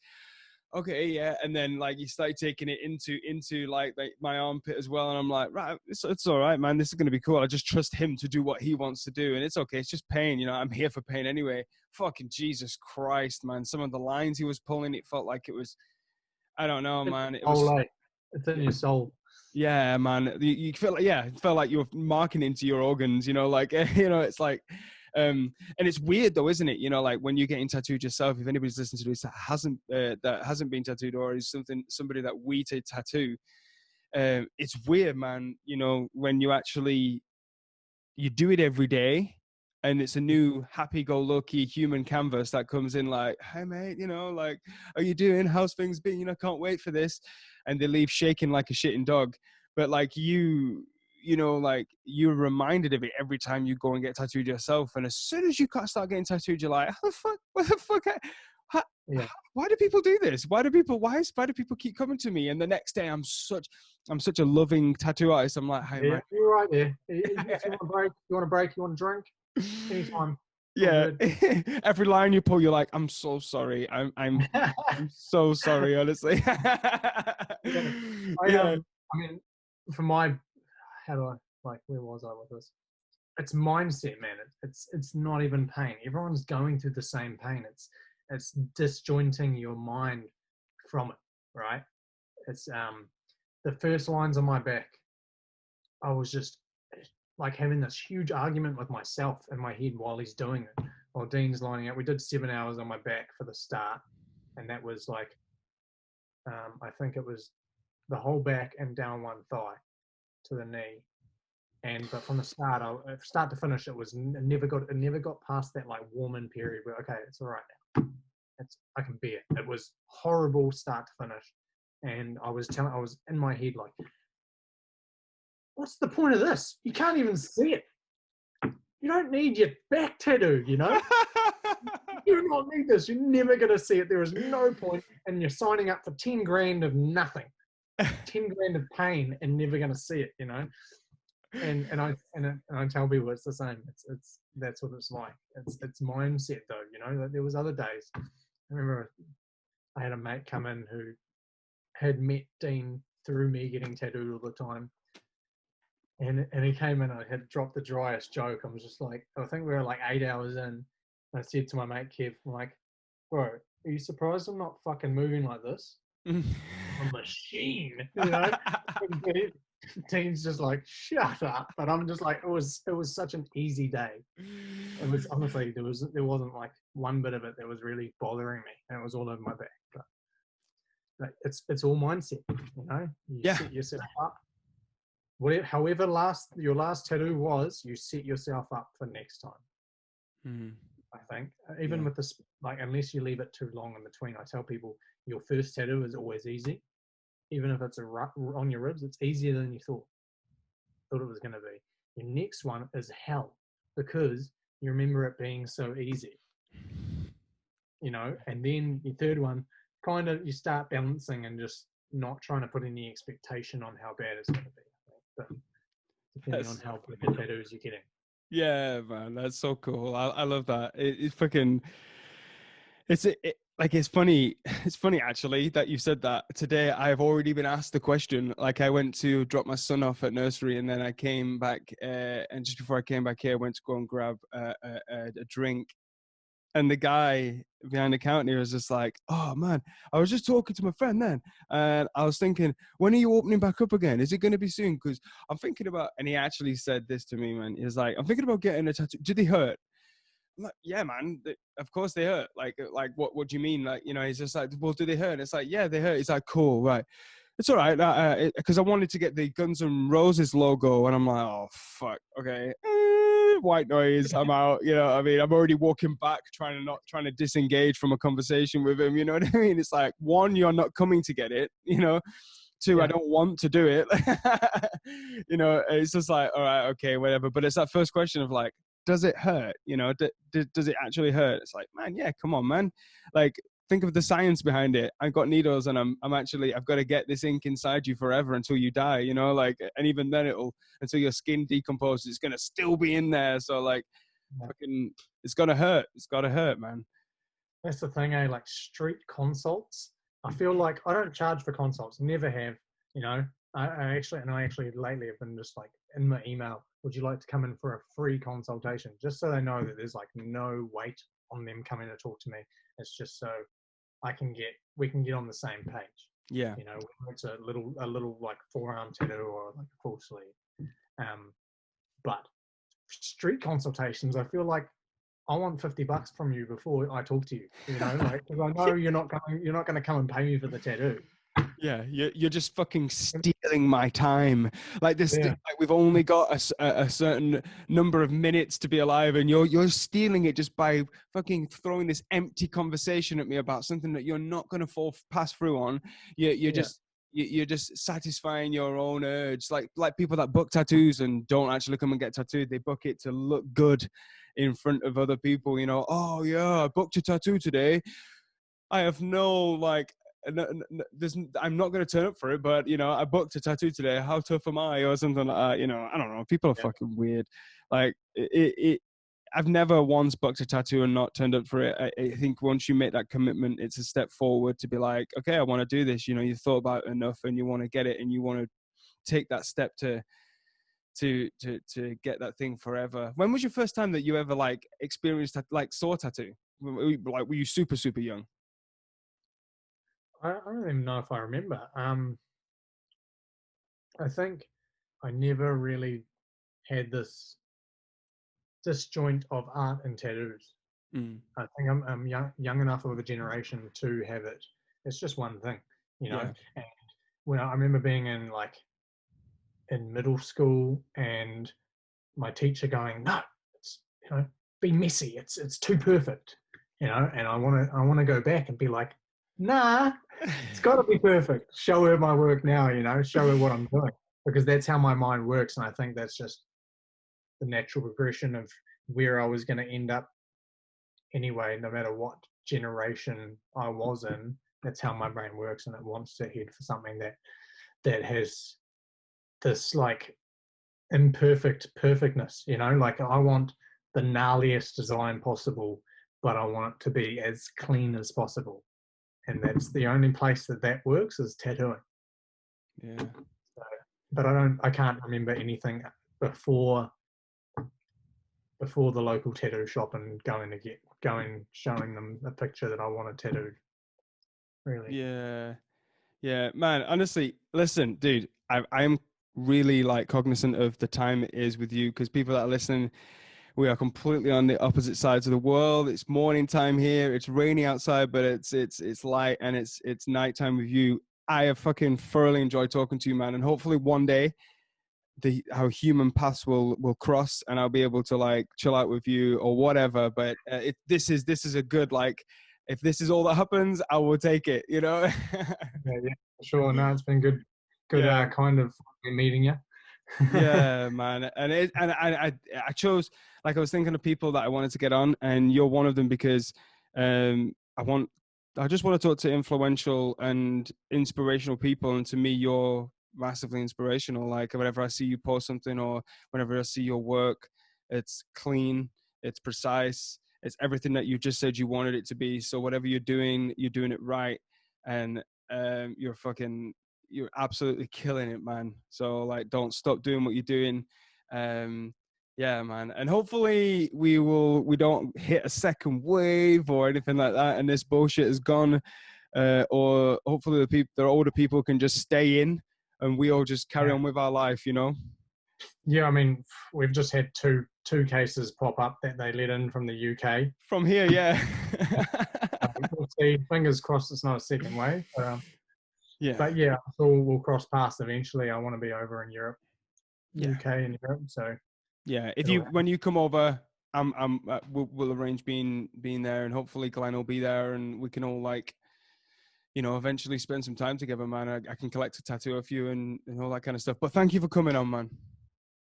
okay, yeah. And then like you start taking it into like my armpit as well, and I'm like, right, it's all right, man. This is gonna be cool. I just trust him to do what he wants to do, and it's okay. It's just pain, you know. I'm here for pain anyway. Fucking Jesus Christ, man. Some of the lines he was pulling, it felt like it was, I don't know, man. It was, It's in your soul. yeah, man. You feel like, yeah, it felt like you were marking into your organs, you know, like, you know, it's like, and it's weird though, isn't it? You know, like when you're getting tattooed yourself, if anybody's listening to this that hasn't been tattooed, or is somebody that we tattoo, it's weird, man. You know, when you do it every day, and it's a new happy-go-lucky human canvas that comes in like, hey mate, you know, like, how you doing? How's things been? You know, can't wait for this. And they leave shaking like a shitting dog. But like you know, like you're reminded of it every time you go and get tattooed yourself. And as soon as you start getting tattooed, you're like, how the fuck, what the fuck? Why do people do this? Why do people keep coming to me? And the next day I'm such a loving tattoo artist. I'm like, hey, man. You're right there. If you want a break, you want a drink, anytime. Yeah. Every line you pull, you're like, I'm so sorry. I'm so sorry, honestly. I mean, for my, how do I, like, where was I with this? It's mindset, man. It's not even pain. Everyone's going through the same pain. It's disjointing your mind from it, right? It's the first lines on my back, I was just like having this huge argument with myself in my head while he's doing it. While Dean's lining up, we did 7 hours on my back for the start, and that was like, I think it was the whole back and down one thigh to the knee. But from the start, start to finish, it never got past that like warm-in period where, okay, it's all right now. I can bear it. It was horrible start to finish, and I was in my head like, what's the point of this? You can't even see it. You don't need your back tattoo, you know? You do not need this. You're never going to see it. There is no point, and you're signing up for 10 grand of nothing, 10 grand of pain, and never going to see it, you know? And I tell people it's the same. That's what it's like. It's mindset though, you know. There was other days. I remember I had a mate come in who had met Dean through me getting tattooed all the time. And he came in, I had dropped the driest joke. I was just like, I think we were like 8 hours in. And I said to my mate Kev, I'm like, bro, are you surprised I'm not fucking moving like this? I'm a machine, you know? Dean's just like, shut up. But I'm just like, it was such an easy day. It was honestly, there wasn't like one bit of it that was really bothering me, and it was all over my back. But it's all mindset, you know? You set yourself up. However your last tattoo was, you set yourself up for next time. I think even with this, like, unless you leave it too long in between, I tell people your first tattoo is always easy, even if it's on your ribs. It's easier than you thought it was going to be. Your next one is hell because you remember it being so easy, you know. And then your third one, kind of, you start balancing and just not trying to put any expectation on how bad it's going to be. But depending on how big the tattoos you're getting. Yeah, man, that's so cool. I love that. It's fucking. It's funny. It's funny actually that you said that. Today I've already been asked the question. Like, I went to drop my son off at nursery, and then I came back, and just before I came back here, I went to go and grab a drink. And the guy behind the counter was just like, oh man, I was just talking to my friend then. And I was thinking, when are you opening back up again? Is it going to be soon? Because I'm thinking about, and he actually said this to me, man. He was like, I'm thinking about getting a tattoo. Do they hurt? I'm like, yeah, man, of course they hurt. Like what do you mean? Like, you know, he's just like, well, do they hurt? And it's like, yeah, they hurt. He's like, cool, right. It's all right. Because I wanted to get the Guns N' Roses logo. And I'm like, oh, fuck. Okay. White noise. I'm out. You know what I mean? I'm already walking back, trying to disengage from a conversation with him. You know what I mean? It's like, one, you're not coming to get it. You know? Two, I don't want to do it. You know, it's just like, all right, okay, whatever. But it's that first question of like, does it hurt? You know, does it actually hurt? It's like, man, yeah, come on, man. Like, think of the science behind it. I've got needles, and I've got to get this ink inside you forever until you die, you know, like, and even then until your skin decomposes, it's going to still be in there. So like, fucking, it's going to hurt. It's got to hurt, man. That's the thing, like street consults, I feel like I don't charge for consults, never have. You know, I actually lately have been just like in my email, would you like to come in for a free consultation? Just so they know that there's like no weight on them coming to talk to me. It's just so we can get on the same page. Yeah. You know, whether it's a little like forearm tattoo or like a full sleeve. But street consultations, I feel like I want $50 from you before I talk to you. You know, like because I know you're not going to come and pay me for the tattoo. Yeah, you're just fucking stealing my time. Like this, Yeah, like we've only got a certain number of minutes to be alive, and you're stealing it just by fucking throwing this empty conversation at me about something that you're not going to pass through on. You're yeah, just you're just satisfying your own urge, like people that book tattoos and don't actually come and get tattooed. They book it to look good in front of other people. You know, oh yeah, I booked a tattoo today. I have no like I'm not going to turn up for it, but you know, I booked a tattoo today. How tough am I, or something like that? You know, I don't know. People are yeah. fucking weird. Like I've never once booked a tattoo and not turned up for it. I think once you make that commitment, it's a step forward to be like, okay, I want to do this. You know, you thought about it enough, and you want to get it, and you want to take that step to get that thing forever. When was your first time that you ever like experienced like saw a tattoo? Like, were you super young? I don't even know if I remember. I think I never really had this disjoint of art and tattoos. Mm, I think I'm young enough of a generation to have it. It's just one thing, you know. yeah. And when I remember being in middle school and my teacher going, no, it's be messy. It's too perfect, And I want to go back and be like, nah, it's got to be perfect. Show her my work now, Show her what I'm doing because that's how my mind works, and I think that's just the natural progression of where I was going to end up anyway. No matter what generation I was in, that's how my brain works, and it wants to head for something that has this like imperfect perfectness, like I want the gnarliest design possible, but I want it to be as clean as possible, and that's the only place that works is tattooing. Yeah. So, but I can't remember anything before the local tattoo shop and showing them a picture that I wanted tattooed, really. Yeah. Yeah, man. Honestly, listen, dude, I am really like cognizant of the time it is with you because people that are listening, we are completely on the opposite sides of the world. It's morning time here. It's rainy outside, but it's light and it's nighttime with you. I have fucking thoroughly enjoyed talking to you, man, and hopefully one day our human paths will cross and I'll be able to like chill out with you or whatever. But this is a good like. If this is all that happens, I will take it. You know. Yeah, for sure. No, it's been good, Yeah. kind of meeting you. Yeah, man. And I chose, like, I was thinking of people that I wanted to get on, and you're one of them because um I just want to talk to influential and inspirational people, and to me you're massively inspirational. Like whenever I see you post something or whenever I see your work, it's clean, it's precise, it's everything that you just said you wanted it to be. So whatever you're doing it right. And you're absolutely killing it, man. So like, don't stop doing what you're doing. Um, yeah, man. And hopefully we don't hit a second wave or anything like that, and this bullshit is gone. Or hopefully the older people can just stay in, and we all just carry Yeah. on with our life, you know. Yeah, I mean, we've just had two cases pop up that they let in from the UK. From here, yeah. We'll see. Fingers crossed it's not a second wave. Yeah. But yeah, I'm sure we'll cross paths eventually. I want to be over in Europe, Yeah. UK and Europe. So Yeah. If it'll you when you come over, we'll arrange being there, and hopefully Glenn will be there, and we can all like, you know, eventually spend some time together, man. I can collect a tattoo of you and all that kind of stuff. But thank you for coming on, man.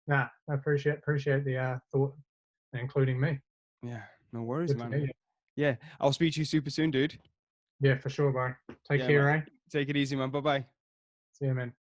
Nah, I appreciate the thought, including me. Yeah, no worries, Good to meet man. you. Yeah, I'll speak to you super soon, dude. Yeah, for sure, bro. Take Yeah, care, man. eh? Take it easy, man. Bye bye. See you, man.